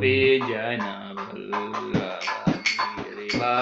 गोपी जन वल्लभ गिरिवरधारी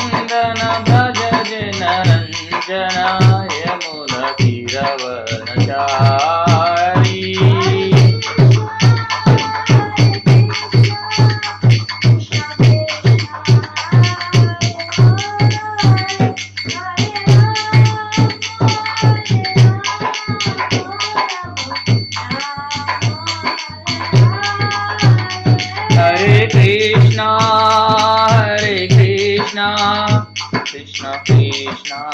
यशोदानन्दन भज जन रञ्जन Yamuna तीरवनचारी Krishna Krishna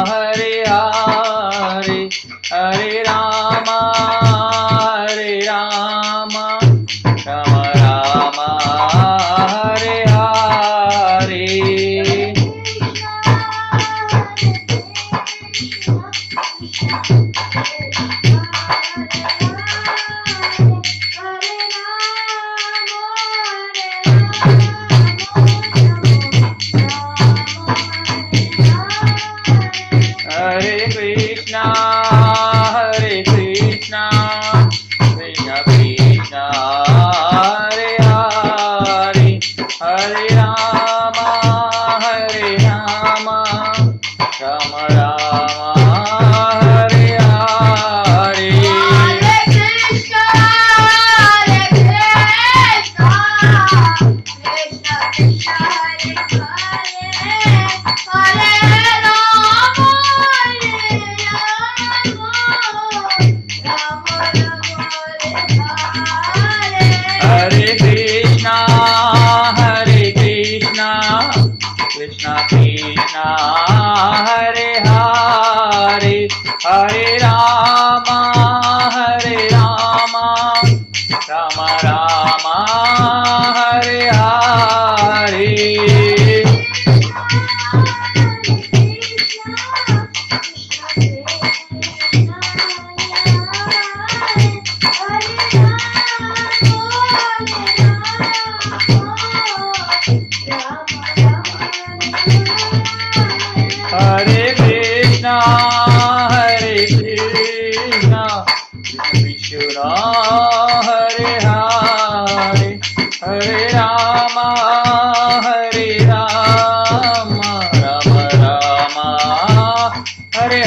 Hare Hare Hare Rama Rama Rama Hare Hare Krishna Krishna Hare Hare Hare Rama Rama Rama Hare Hare Hare Krishna Krishna Hare Hare Hare Rama Rama Rama Hare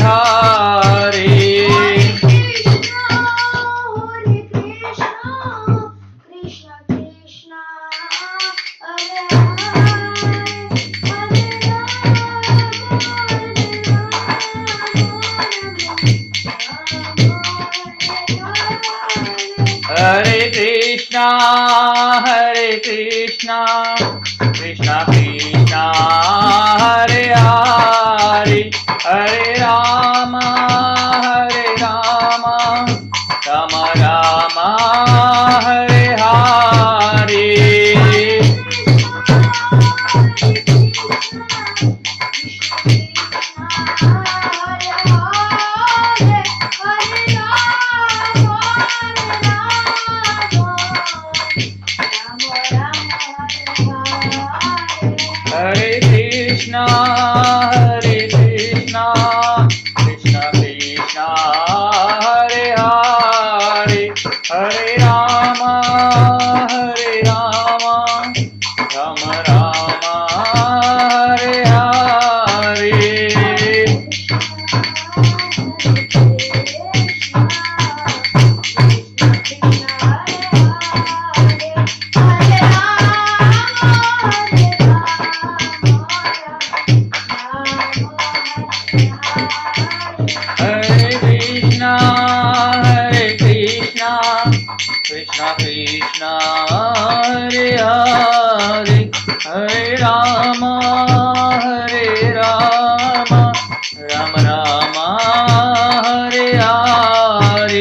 Hare Hare Krishna Krishna Krishna Hare Hare Hare Krishna, Hare Krishna, Krishna Krishna, Hare Hare, Hare Rama, Rama Rama, Hare Hare. Hare Krishna, Krishna Krishna, Hare Hare, Hare Rama, Rama Rama, Hare Hare.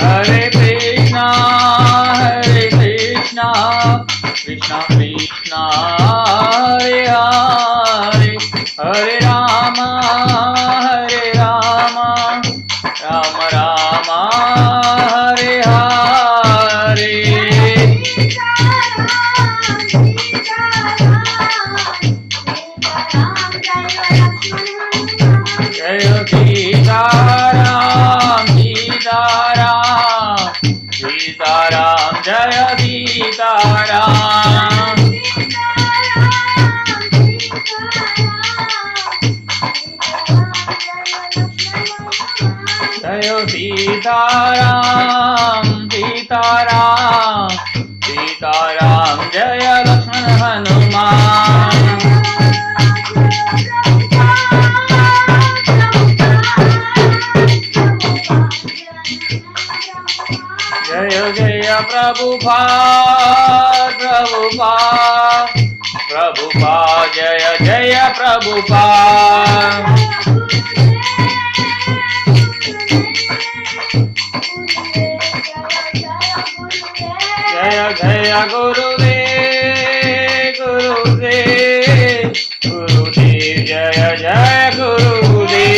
Hare Krishna, Krishna Krishna, Hare Hare, Hare Rama, Rama Rama, Hare Hare. Jaya Sitaram, Sitaram, Sitaram, Jaya Sitaram. Jaya Sitaram, Sitaram, Sitaram, Jaya Lakshmana Hanuman. Jaya Jaya Prabhupada, Prabhupada, Prabhupada, Jaya Jaya Prabhupada. Jaya Jaya Gurudev, Gurudev, Gurudev, Jaya Jaya Gurudev.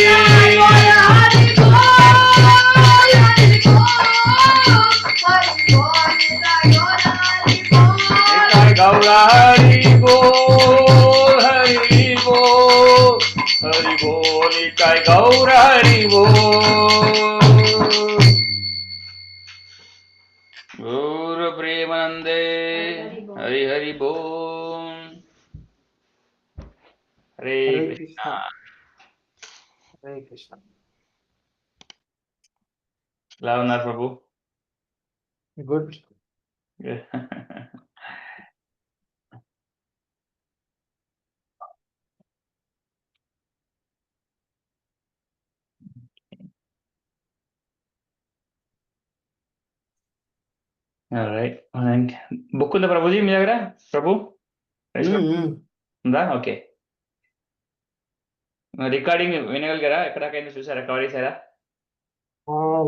Gaura Hari Bol, Hari Bol, Hari Bol, Nitai Gaura Hari Bol. Guru Premanande, Hari Hari Bol. Hare Krishna. Hare Krishna. ఎలా ఉన్నారు ప్రభు? Good. Right. Book ఉందా ప్రభుజీ మీ దగ్గర? ప్రభు ఉందా? Okay. Recording వినగలిగారా? ఎక్కడికైనా చూసారా? Cover చేశారా?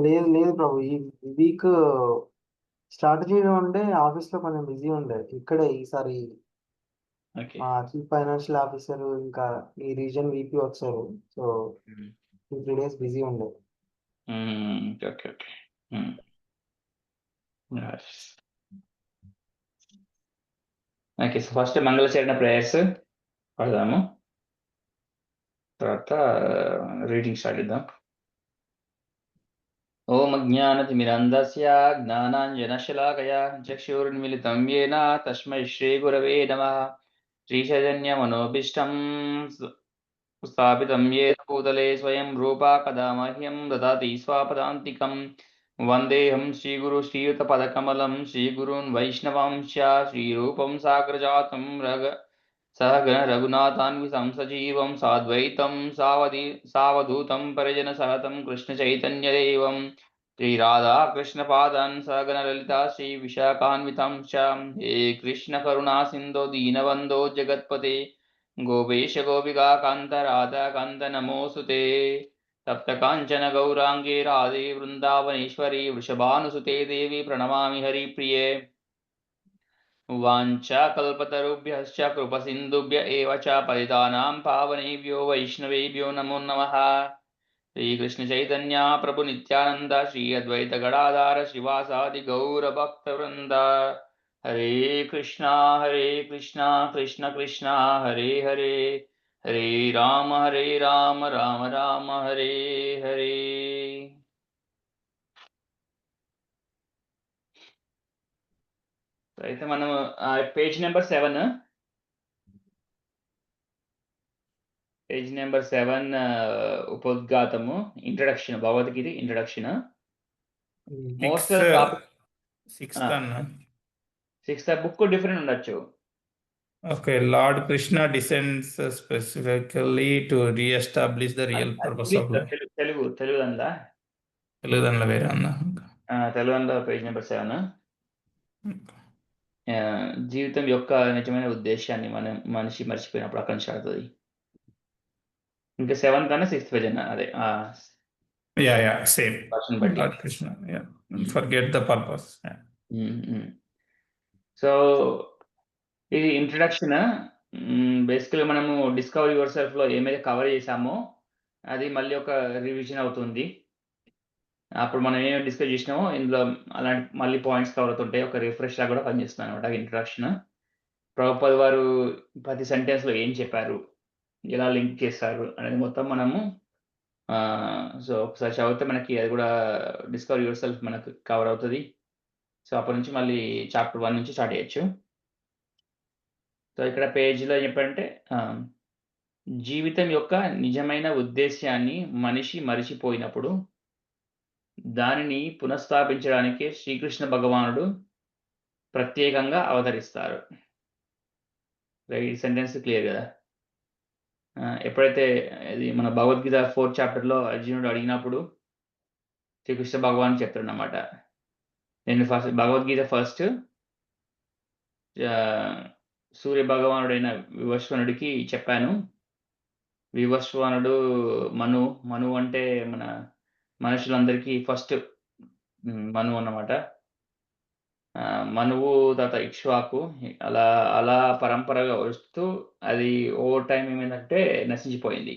లేదు లేదు ప్రభు, ఈ వీక్ స్టార్ట్ చేయడం ఉండే ఆఫీస్ లో కొంచెం బిజీ ఉండే. ఇక్కడే ఈసారి ఓకే. మా చీఫ్ ఫైనాన్షియల్ ఆఫీసర్ ఇంకా ఈ రీజన్ వీపీ వచ్చారు. సో 2-3 days బిజీ ఉండే. Okay okay. Okay. So first మంగళచరణ ప్రేయర్స్ పడదాము, తర్వాత రీడింగ్ స్టార్ట్ చేద్దాం. ఓం అజ్ఞానతిమిరంధస్య జ్ఞానాంజనశలాకయా చక్షురున్మిలితం యేన తస్మై శ్రీగురవే నమః. శ్రీచైతన్యమనోభీష్టం స్థాపితం యేన భూతలే స్వయం రూపా కదా మహ్యం దదాతి స్వాపదాంతికం. వందేహం శ్రీగురు శ్రీయుతపదకమలం శ్రీగురున్ వైష్ణవాంశ శ్రీరూపం సాగ్రజాతం సహగణ రఘునాథాన్వితం సజీవం సాద్వైతం సావధూతం పరిజన సహతం కృష్ణ చైతన్యదేవం శ్రీరాధాకృష్ణపాదాన్ సహగణ లలితా శ్రీ విశాఖాన్వితం హే కృష్ణ కరుణా సింధో దీనబంధో జగత్పతే గోపేశ గోపికా కాంత రాధా కాంత నమోసుతే. తప్త కాంచన గౌరాంగే రాధే వృందావనేశ్వరి వృషభానుసుతే దేవి ప్రణమామి హరిప్రియే. వాంఛాకల్పతరుభ్యశ్చ కృపసింధుభ్య ఏవ చ పతితానాం పావనేభ్యో వైష్ణవేభ్యో నమో నమః. శ్రీకృష్ణ చైతన్య ప్రభు నిత్యానంద శ్రీ అద్వైత గడాధార శ్రీవాసాది గౌర భక్తవృంద. హరే కృష్ణ కృష్ణ కృష్ణ హరే హరే, హరే రామ రామ రామ హరే హరే. అయితే మనం పేజ్ నెంబర్ 7, పేజ్ నెంబర్ 7 ఉపోద్ఘాతము, introduction, Bhagavad Gita introduction. Most of topic sixth అన్న. సిక్స్త్ బుక్ డిఫరెంట్ ఉండొచ్చు. Okay, lord Krishna descends specifically to reestablish the real purpose of life. Telugu అందా? తెలుగుదనలో వేరే అన్న. Telugu page number 7. జీవితం యొక్క నిజమైన ఉద్దేశాన్ని మనిషి మర్చిపోయినప్పుడు అక్కడి నుంచి ఆడుతుంది. ఇంకా 7th కన్నా 6th పేజ్ అన్న, అదే same lord Krishna forget the purpose. So ఇది ఇంట్రడక్షన్. బేసికలీ మనము డిస్కవర్ యువర్ సెల్ఫ్ లో ఏమైతే కవర్ చేసామో అది మళ్ళీ ఒక రివిజన్ అవుతుంది. అప్పుడు మనం ఏం డిస్కస్ చేసినామో ఇందులో అలాంటి మళ్ళీ పాయింట్స్ కవర్ అవుతుంటాయి. ఒక రిఫ్రెష్ లాగా కూడా పనిచేస్తుంది అనమాట ఇంట్రడక్షన్. ప్రభుపాద వారు ప్రతి సెంటెన్స్ లో ఏం చెప్పారు, ఎలా లింక్ చేస్తారు అనేది మొత్తం మనము సో ఒకసారి చదివితే మనకి అది కూడా డిస్కవర్ యువర్ సెల్ఫ్ మనకు కవర్ అవుతుంది. సో అప్పటి నుంచి మళ్ళీ చాప్టర్ 1 నుంచి స్టార్ట్ చేయొచ్చు. సో ఇక్కడ పేజీలో చెప్పంటే జీవితం యొక్క నిజమైన ఉద్దేశ్యాన్ని మనిషి మరిచిపోయినప్పుడు దానిని పునఃస్థాపించడానికి శ్రీకృష్ణ భగవానుడు ప్రత్యేకంగా అవతరిస్తారు. ఈ సెంటెన్స్ క్లియర్ కదా? ఎప్పుడైతే ఇది మన భగవద్గీత 4th చాప్టర్లో అర్జునుడు అడిగినప్పుడు శ్రీకృష్ణ భగవాన్ చెప్తాడు అన్నమాట, నేను భగవద్గీత ఫస్ట్ సూర్య భగవానుడైన వివస్వనుడికి చెప్పాను. వివస్వనుడు మను అంటే మన మనుషులందరికీ ఫస్ట్ మను అన్నమాట. మనువు తర్వాత ఇక్ష్వాకు అలా అలా పరంపరగా వస్తూ అది ఓవర్ టైం ఏమైందంటే నశించిపోయింది.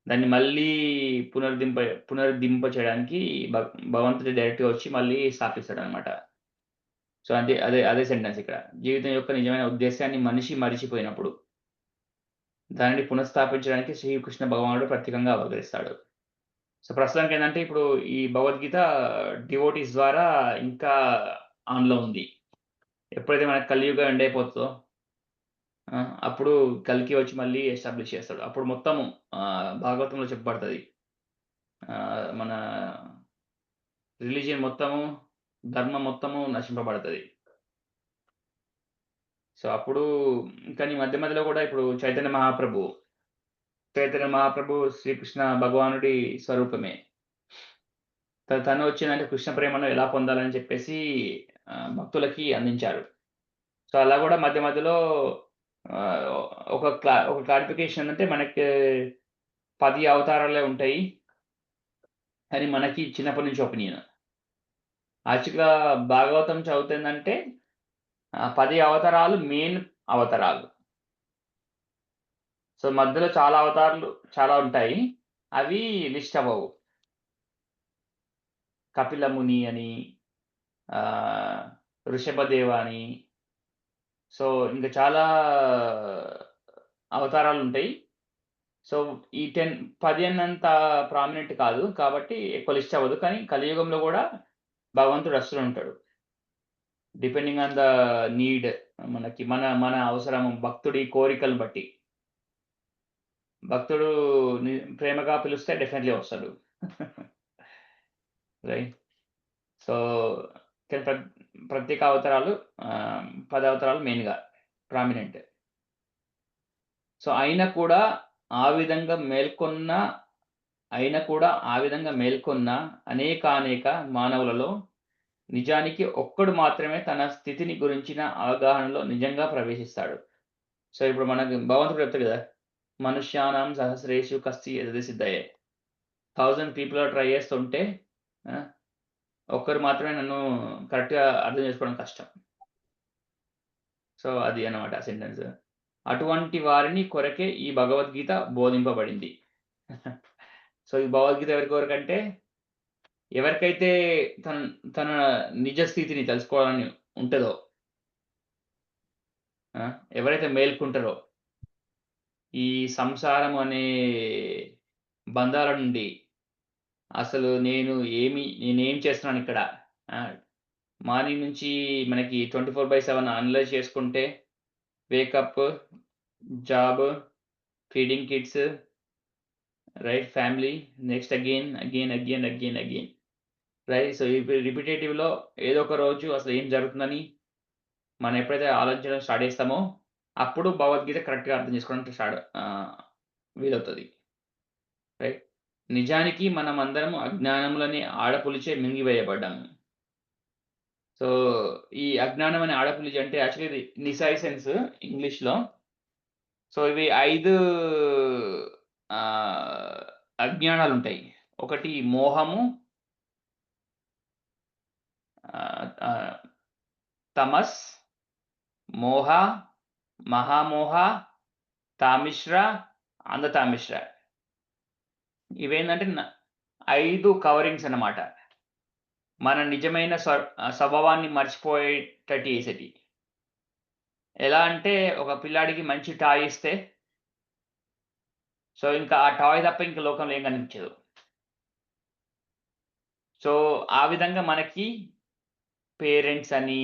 దాన్ని మళ్ళీ పునరుద్ధరింప చేయడానికి భగవంతుడి డైరెక్ట్గా వచ్చి మళ్ళీ స్థాపిస్తాడు అనమాట. సో అదే సెంటెన్స్ ఇక్కడ. జీవితం యొక్క నిజమైన ఉద్దేశాన్ని మనిషి మరిచిపోయినప్పుడు దానిని పునఃస్థాపించడానికి శ్రీకృష్ణ భగవానుడు ప్రత్యేకంగా అవతరిస్తాడు. సో ప్రస్తుతానికి ఏంటంటే ఇప్పుడు ఈ భగవద్గీత డివోటీస్ ద్వారా ఇంకా ఆన్లో ఉంది. ఎప్పుడైతే మనకు కలియుగం ఎండ్ అయిపోతుందో అప్పుడు కల్కి వచ్చి మళ్ళీ ఎస్టాబ్లిష్ చేస్తాడు. అప్పుడు మొత్తము భాగవతంలో చెప్పబడుతుంది మన రిలీజియన్ మొత్తము, ధర్మం మొత్తము నశింపబడుతుంది. సో అప్పుడు కానీ మధ్య మధ్యలో కూడా ఇప్పుడు చైతన్య మహాప్రభు శ్రీకృష్ణ భగవానుడి స్వరూపమే. తను వచ్చిందంటే కృష్ణ ప్రేమను ఎలా పొందాలని చెప్పేసి భక్తులకి అందించారు. సో అలా కూడా మధ్య మధ్యలో ఒక క్లారిఫికేషన్ అంటే మనకి 10 అవతారాలే ఉంటాయి అని మనకి చిన్నప్పటి నుంచి ఒపీనియన్. యాక్చువల్గా భాగవతం చదువుతుందంటే 10 అవతారాలు మెయిన్ అవతారాలు. సో మధ్యలో చాలా అవతారాలు చాలా ఉంటాయి, అవి లిస్ట్ అవ్వవు. కపిల ముని అని, ఋషభదేవ అని, సో ఇంకా చాలా అవతారాలు ఉంటాయి. సో ఈ 10 అన్నంత ప్రామినెంట్ కాదు కాబట్టి ఎక్కువ లిస్ట్ అవ్వదు. కానీ కలియుగంలో కూడా భగవంతుడు అసలు ఉంటాడు, డిపెండింగ్ ఆన్ ద నీడ్. మనకి మన అవసరం, భక్తుడి కోరికలను బట్టి. భక్తుడు ప్రేమగా పిలిస్తే డెఫినెట్లీ వస్తాడు. రైట్. సో ప్రత్యేక అవతారాలు 10 అవతారాలు మెయిన్గా ప్రామినెంట్. సో అయినా కూడా ఆ విధంగా మేల్కొన్న అనేక మానవులలో నిజానికి ఒక్కడు మాత్రమే తన స్థితిని గురించిన అవగాహనలో నిజంగా ప్రవేశిస్తాడు. సో ఇప్పుడు మనకు భగవంతుడు చెప్తాడు కదా, మనుష్యానాం సహస్రేషు కస్తి ఎదది సిద్ధయే. 1000 పీపుల్ ట్రై చేస్తుంటే ఒక్కరు మాత్రమే నన్ను కరెక్ట్గా అర్థం చేసుకోవడం కష్టం. సో అది అన్నమాట సెంటెన్స్. అటువంటి వారిని కొరకే ఈ భగవద్గీత బోధింపబడింది. సో ఈ భగవద్గీత ఎవరికొరకంటే ఎవరికైతే తన తన నిజ స్థితిని తెలుసుకోవాలని ఉంటదో, ఎవరైతే మేల్కుంటారో ఈ సంసారం అనే బంధాల నుండి అసలు నేనేం చేస్తున్నాను ఇక్కడ, మార్నింగ్ నుంచి మనకి 24/7 అనలైజ్ చేసుకుంటే wake up, job, feeding kids, right, family, next again right. So రిపిటేటివ్‌లో ఏదో ఒక రోజు అసలు ఏం జరుగుతుందని మనం ఎప్పుడైతే ఆలోచించడం స్టార్ట్ చేస్తామో అప్పుడు భగవద్గీత కరెక్ట్‌గా అర్థం చేసుకోవడానికి వీలవుతది. రైట్. నిజానికి మనమందరం అజ్ఞానములని ఆడపులిచే మింగివేయబడ్డాము. సో ఈ అజ్ఞానం అనే ఆడపులిచి అంటే యాక్చువల్లీ ఇది నిసైసెన్స్ ఇంగ్లీష్‌లో. సో ఇవి 5 అజ్ఞానాలుంటాయి. ఒకటి మోహము, తమస్, మోహ, మహామోహ, తామిశ్ర, అంధతామిశ్ర. ఇవేంటంటే 5 కవరింగ్స్ అన్నమాట. మన నిజమైన స్వభావాన్ని మర్చిపోయేటట్టు చేసేటి. ఎలా అంటే ఒక పిల్లాడికి మంచి టాయ్ ఇస్తే సో ఇంకా ఆ టాయ్ తప్ప ఇంక లోకంలో ఏం కనిపించదు. సో ఆ విధంగా మనకి పేరెంట్స్ అని,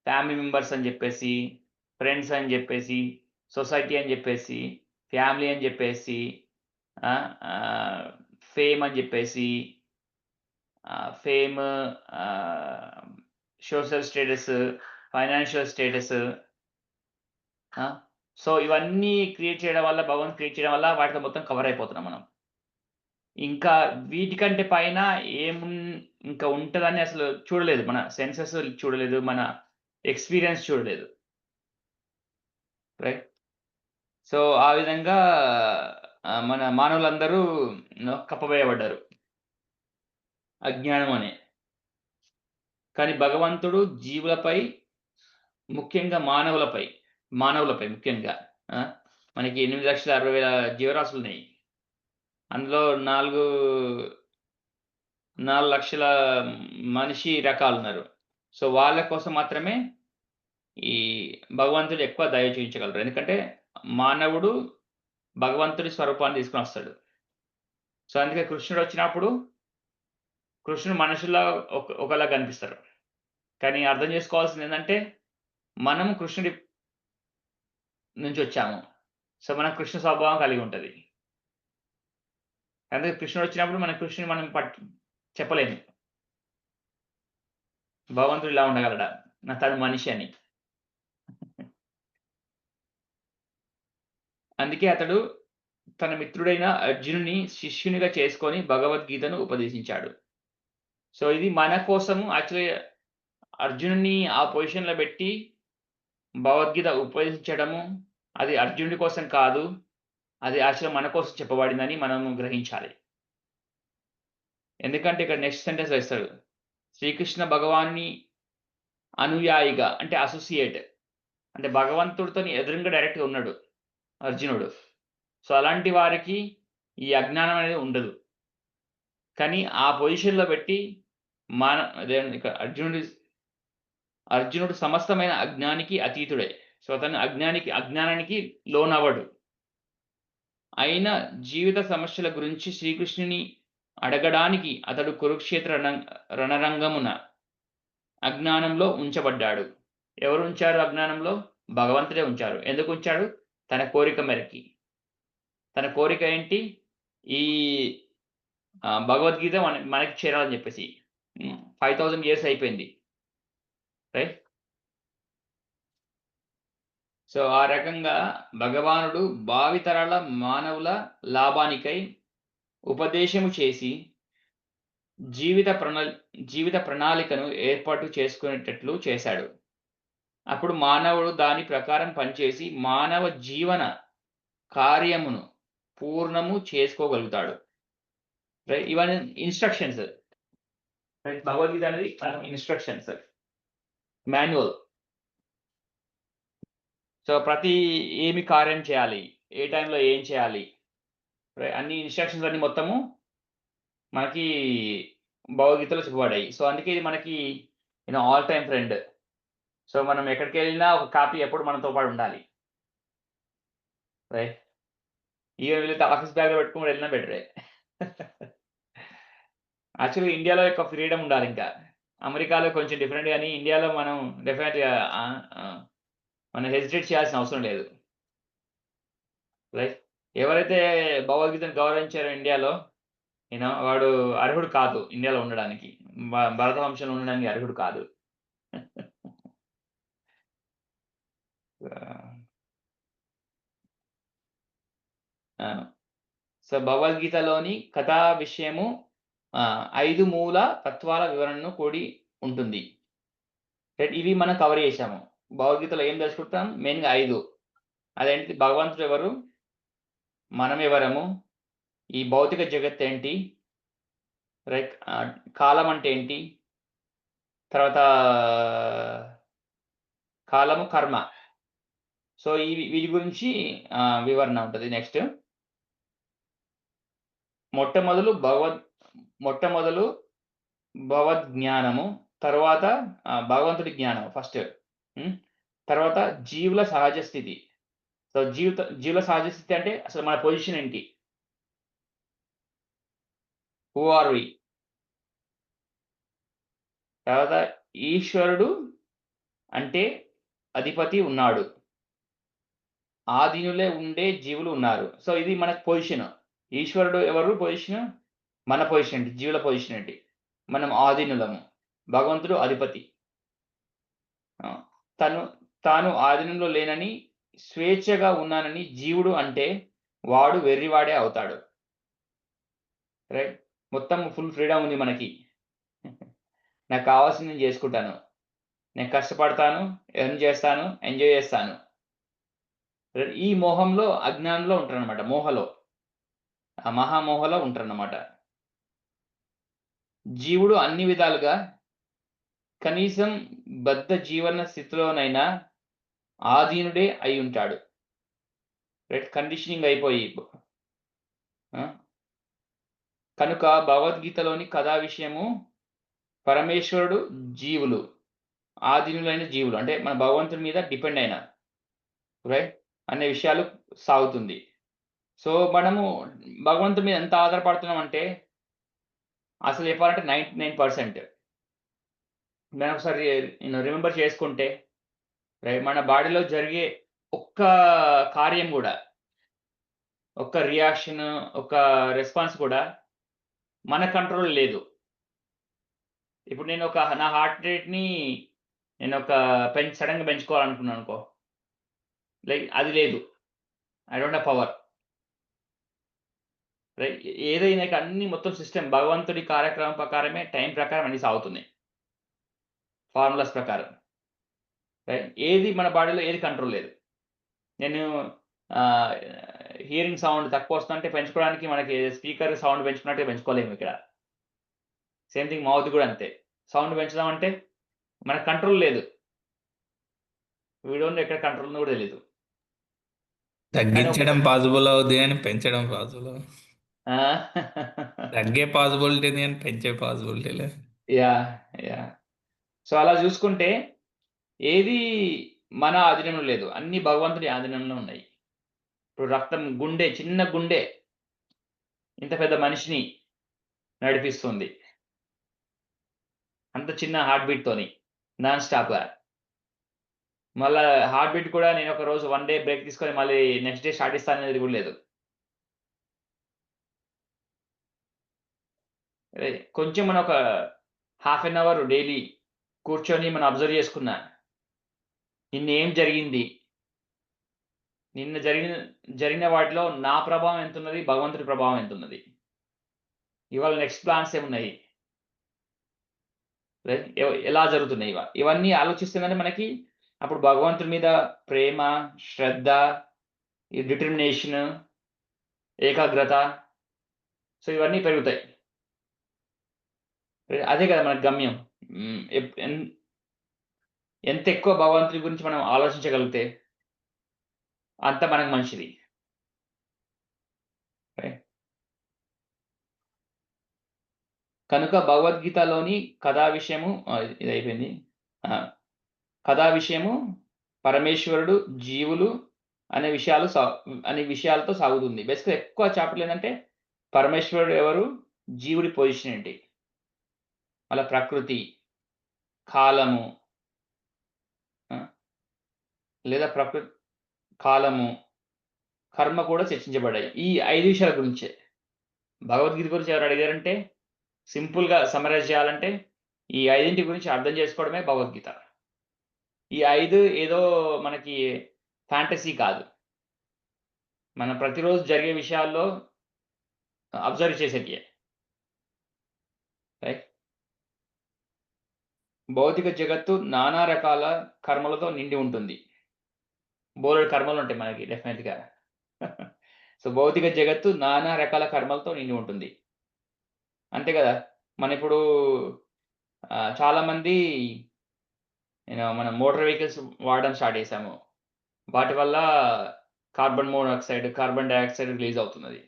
ఫ్యామిలీ మెంబర్స్ అని చెప్పేసి, ఫ్రెండ్స్ అని చెప్పేసి, సొసైటీ అని చెప్పేసి, ఫ్యామిలీ అని చెప్పేసి, ఫేమ్ అని చెప్పేసి, fame, social status, financial status, so ఇవన్నీ క్రియేట్ చేయడం వల్ల, భగవంతుడు క్రియేట్ చేయడం వల్ల వాటితో మొత్తం కవర్ అయిపోతున్నాం మనం. ఇంకా వీటికంటే పైన ఇంకా ఉంటదని అసలు చూడలేదు. మన సెన్సెస్ చూడలేదు. మన ఎక్స్‌పీరియన్స్ చూడలేదు. రైట్. సో ఆ విధంగా మన మానవులందరూ కప్పవేయబడ్డారు అజ్ఞానం అనే. కానీ భగవంతుడు జీవులపై, ముఖ్యంగా మానవులపై ముఖ్యంగా మనకి 8,60,000 జీవరాశులున్నాయి. అందులో 4 లక్షల మనిషి రకాలున్నారు. సో వాళ్ళ కోసం మాత్రమే ఈ భగవంతుడు ఎక్కువ దయ చూయించగలరు. ఎందుకంటే మానవుడు భగవంతుడి స్వరూపాన్ని తీసుకొని వస్తాడు. సో అందుకే కృష్ణుడు వచ్చినప్పుడు కృష్ణుడు మనుషుల్లా ఒకలా కనిపిస్తారు. కానీ అర్థం చేసుకోవాల్సింది ఏంటంటే మనం కృష్ణుడి నుంచి వచ్చాము. సో మనం కృష్ణ స్వభావం కలిగి ఉంటది. అందుకే కృష్ణుడు వచ్చినప్పుడు మన కృష్ణుని మనం చెప్పలేము. భగవంతుడు ఇలా ఉండగలడా? తను మనిషి అని. అందుకే అతడు తన మిత్రుడైన అర్జునుని శిష్యునిగా చేసుకొని భగవద్గీతను ఉపదేశించాడు. సో ఇది మన కోసము యాక్చువల్లీ అర్జునుడిని ఆ పొజిషన్‌లో పెట్టి భగవద్గీత ఉపదేశించడము అది అర్జునుడి కోసం కాదు. అది యాక్చువల్‌గా మన కోసం చెప్పబడిందని మనము గ్రహించాలి. ఎందుకంటే ఇక్కడ నెక్స్ట్ సెంటెన్స్‌లో ఇస్తాడు. శ్రీకృష్ణ భగవానుని అనుయాయిగా అంటే అసోసియేట్. అంటే భగవంతుడితోని ఎదురుంగా డైరెక్ట్‌గా ఉన్నాడు అర్జునుడు. సో అలాంటి వారికి ఈ అజ్ఞానం అనేది ఉండదు. కానీ ఆ పొజిషన్‌లో పెట్టి ఇక్కడ అర్జునుడు సమస్తమైన అజ్ఞానికి అతీతుడే. సో అతను అజ్ఞానానికి లోనవ్వడు. అయినా జీవిత సమస్యల గురించి శ్రీకృష్ణుని అడగడానికి అతడు కురుక్షేత్ర రణరంగమున అజ్ఞానంలో ఉంచబడ్డాడు. ఎవరు ఉంచారు అజ్ఞానంలో? భగవంతుడే ఉంచారు. ఎందుకు ఉంచాడు? తన కోరిక మేరకి. తన కోరిక ఏంటి? ఈ భగవద్గీత మనకి చేరాలని చెప్పేసి. 5000 ఇయర్స్ అయిపోయింది. రైట్. సో ఆ రకంగా భగవానుడు భావితరాల మానవుల లాభానికై ఉపదేశము చేసి జీవిత ప్రణాళికను ఏర్పాటు చేసుకునేటట్లు చేశాడు. అప్పుడు మానవుడు దాని ప్రకారం పనిచేసి మానవ జీవన కార్యమును పూర్ణము చేసుకోగలుగుతాడు. రైట్. ఇవన్నీ ఇన్‌స్ట్రక్షన్స్. రైట్. భగవద్గీత అనేది ఇన్‌స్ట్రక్షన్స్. మాన్యువల్. సో ప్రతి ఏమి కార్యం చేయాలి, ఏ టైంలో ఏం చేయాలి, అన్ని ఇన్స్ట్రక్షన్స్ అన్ని మొత్తము మనకి భగవద్గీతలో చెప్పబడ్డాయి. సో అందుకే ఇది మనకి ఆల్ టైమ్ ఫ్రెండ్. సో మనం ఎక్కడికి వెళ్ళినా ఒక కాపీ ఎప్పుడు మనతో పాటు ఉండాలి. రైట్. ఈవెన్ వీళ్ళైతే ఆఫీస్ బ్యాగ్‌లో పెట్టుకొని వెళ్ళినా బెటరే. యాక్చువల్‌గా ఇండియాలో యొక్క ఫ్రీడమ్ ఉండాలి ఇంకా. అమెరికాలో కొంచెం డిఫరెంట్ గానీ, ఇండియాలో మనం డెఫినెట్‌గా మనం హెసిటేట్ చేయాల్సిన అవసరం లేదు. రైట్. ఎవరైతే భగవద్గీతను గౌరవించారో ఇండియాలో, వాడు అర్హుడు కాదు ఇండియాలో ఉండడానికి. భరత వంశంలో ఉండడానికి అర్హుడు కాదు. సో భగవద్గీతలోని కథా విషయము 5 మూల తత్వాల వివరణను కూడి ఉంటుంది. రైట్. ఇవి మనం కవర్ చేశాము. భగవద్గీతలో ఏం తెలుసుకుంటాం? మెయిన్‌గా 5. అదేంటి? భగవంతుడు ఎవరు? మనం ఎవరము? ఈ భౌతిక జగత్తేంటి? రైట్. కాలం అంటే ఏంటి? తర్వాత కాలము, కర్మ. సో వీటి గురించి వివరణ ఉంటది. నెక్స్ట్ మొట్టమొదలు భగవద్జ్ఞానము, తర్వాత భగవంతుడి జ్ఞానం ఫస్ట్. తర్వాత జీవుల సహజ స్థితి. సో జీవుల సహజ స్థితి అంటే అసలు మన పొజిషన్ ఏంటి? Who are we? తర్వాత ఈశ్వరుడు అంటే అధిపతి ఉన్నాడు. ఆధీనులే ఉండే జీవులు ఉన్నారు. సో ఇది మన పొజిషన్. ఈశ్వరుడు ఎవరు? పొజిషన్. మన పొజిషన్ ఏంటి? జీవుల పొజిషన్ ఏంటి? మనం ఆధీనులము. భగవంతుడు అధిపతి. తాను ఆధీనంలో లేనని, స్వేచ్ఛగా ఉన్నానని జీవుడు అంటే వాడు వెర్రివాడే అవుతాడు. రైట్. మొత్తం ఫుల్ ఫ్రీడమ్ ఉంది మనకి. నాకు కావాల్సింది నేను చేసుకుంటాను. నేను కష్టపడతాను, ఎర్న్ చేస్తాను, ఎంజాయ్ చేస్తాను. ఈ మోహంలో, అజ్ఞానంలో ఉంటారనమాట. మోహలో, ఆ మహామోహలో ఉంటారనమాట. జీవుడు అన్ని విధాలుగా కనీసం బద్ధ జీవన స్థితిలోనైనా ఆధీనుడే అయి ఉంటాడు. రైట్. కండిషనింగ్ అయిపోయి. కనుక భగవద్గీతలోని కథా విషయము పరమేశ్వరుడు, జీవులు, ఆధీనులైన జీవులు అంటే మన భగవంతుడి మీద డిపెండ్ అయిన రైట్ అనే విషయాలు సాగుతుంది. సో మనము భగవంతుడి మీద ఎంత ఆధారపడుతున్నాం అంటే అసలు చెప్పాలంటే 99%. మనం ఒకసారి రిమెంబర్ చేసుకుంటే రైట్ మన బాడీలో జరిగే ఒక్క కార్యం కూడా, ఒక్క రియాక్షన్, ఒక రెస్పాన్స్ కూడా మన కంట్రోల్ లేదు. ఇప్పుడు నేను నా హార్ట్ రేట్‌ని నేను సడెన్‌గా పెంచుకోవాలనుకున్నాను అనుకో. లైక్ అది లేదు. I don't have power. Right. ఏదైనా అన్ని మొత్తం సిస్టమ్ భగవంతుడి కార్యక్రమం ప్రకారమే, టైం ప్రకారం అన్ని సాగుతున్నాయి. ఫార్ములాస్ ప్రకారం. రైట్. ఏది మన బాడీలో ఏది కంట్రోల్ లేదు. నేను హియరింగ్ సౌండ్ తక్కువ వస్తుందంటే పెంచుకోవడానికి మనకి స్పీకర్ సౌండ్ పెంచుకున్నట్టే పెంచుకోలేము ఇక్కడ. సేమ్ థింగ్ మౌత్ కూడా అంతే. సౌండ్ పెంచుదామంటే మనకు కంట్రోల్ లేదు. వీడియోలో ఎక్కడ కంట్రోల్ ఉందో కూడా తెలీదు. తగ్గించడం పాసిబుల్ అవుతుంది కానీ పెంచడం పాసిబుల్ తగ్గే పాసిబిలిటీ కానీ పెంచే పాసిబిలిటీ లేదు. యా. సో అలా చూసుకుంటే ఏది మన ఆధీనంలో లేదు. అన్ని భగవంతుడి ఆధీనంలో ఉన్నాయి. ఇప్పుడు రక్తం, గుండె, చిన్న గుండె ఇంత పెద్ద మనిషిని నడిపిస్తుంది. అంత చిన్న హార్ట్ బీట్‌తోని నాన్ స్టాప్‌గా. మళ్ళా హార్ట్ బీట్ కూడా నేను ఒక రోజు 1 డే బ్రేక్ తీసుకొని మళ్ళీ నెక్స్ట్ డే స్టార్ట్ ఇస్తాననేది కూడా లేదు. కొంచెం మనం ఒక హాఫ్ ఎన్ అవర్ డైలీ కూర్చొని మనం అబ్జర్వ్ చేసుకున్నా. నిన్న ఏం జరిగింది? నిన్న జరిగిన వాటిలో నా ప్రభావం ఎంతున్నది? భగవంతుడి ప్రభావం ఎంతున్నది? ఇవాళ నెక్స్ట్ ప్లాన్స్ ఏమున్నాయి? ఎలా జరుగుతున్నాయి? ఇవన్నీ ఆలోచిస్తేనే మనకి అప్పుడు భగవంతుడి మీద ప్రేమ, శ్రద్ధ, ఈ డిటర్మినేషన్, ఏకాగ్రత సో ఇవన్నీ పెరుగుతాయి. అదే కదా మన గమ్యం. ఎంత ఎక్కువ భగవంతుడి గురించి మనం ఆలోచించగలిగితే అంత మనకు మంచిది. రైట్. కనుక భగవద్గీతలోని కథా విషయము ఇది అయిపోయింది. కథా విషయము పరమేశ్వరుడు, జీవులు అనే విషయాలతో సాగుతుంది. బేసిక్‌గా ఎక్కువ చాప్టర్‌లు ఏందంటే పరమేశ్వరుడు ఎవరు? జీవుడి పొజిషన్ ఏంటి? మళ్ళా ప్రకృతి, కాలము లేదా కాలము, కర్మ కూడా చర్చించబడ్డాయి. ఈ 5 విషయాల గురించే. భగవద్గీత గురించి ఎవరు అడిగారంటే సింపుల్‌గా సమ్మరైజ్ చేయాలంటే ఈ 5 గురించి అర్థం చేసుకోవడమే భగవద్గీత. ఈ 5 ఏదో మనకి ఫ్యాంటసీ కాదు. మనం ప్రతిరోజు జరిగే విషయాల్లో అబ్జర్వ్ చేసేటియే. రైట్. భౌతిక జగత్తు నానా రకాల కర్మలతో నిండి ఉంటుంది. బోలెడు కర్మలుంటాయి మనకి డెఫినెట్‌గా. సో, భౌతిక జగత్తు నానా రకాల కర్మలతో నిండి ఉంటుంది. అంతే కదా! ఇప్పుడు చాలామంది మనం మోటార్ వెహికల్స్ వాడడం స్టార్ట్ చేశాము. వాటి వల్ల carbon monoxide, carbon dioxide release అవుతున్నది.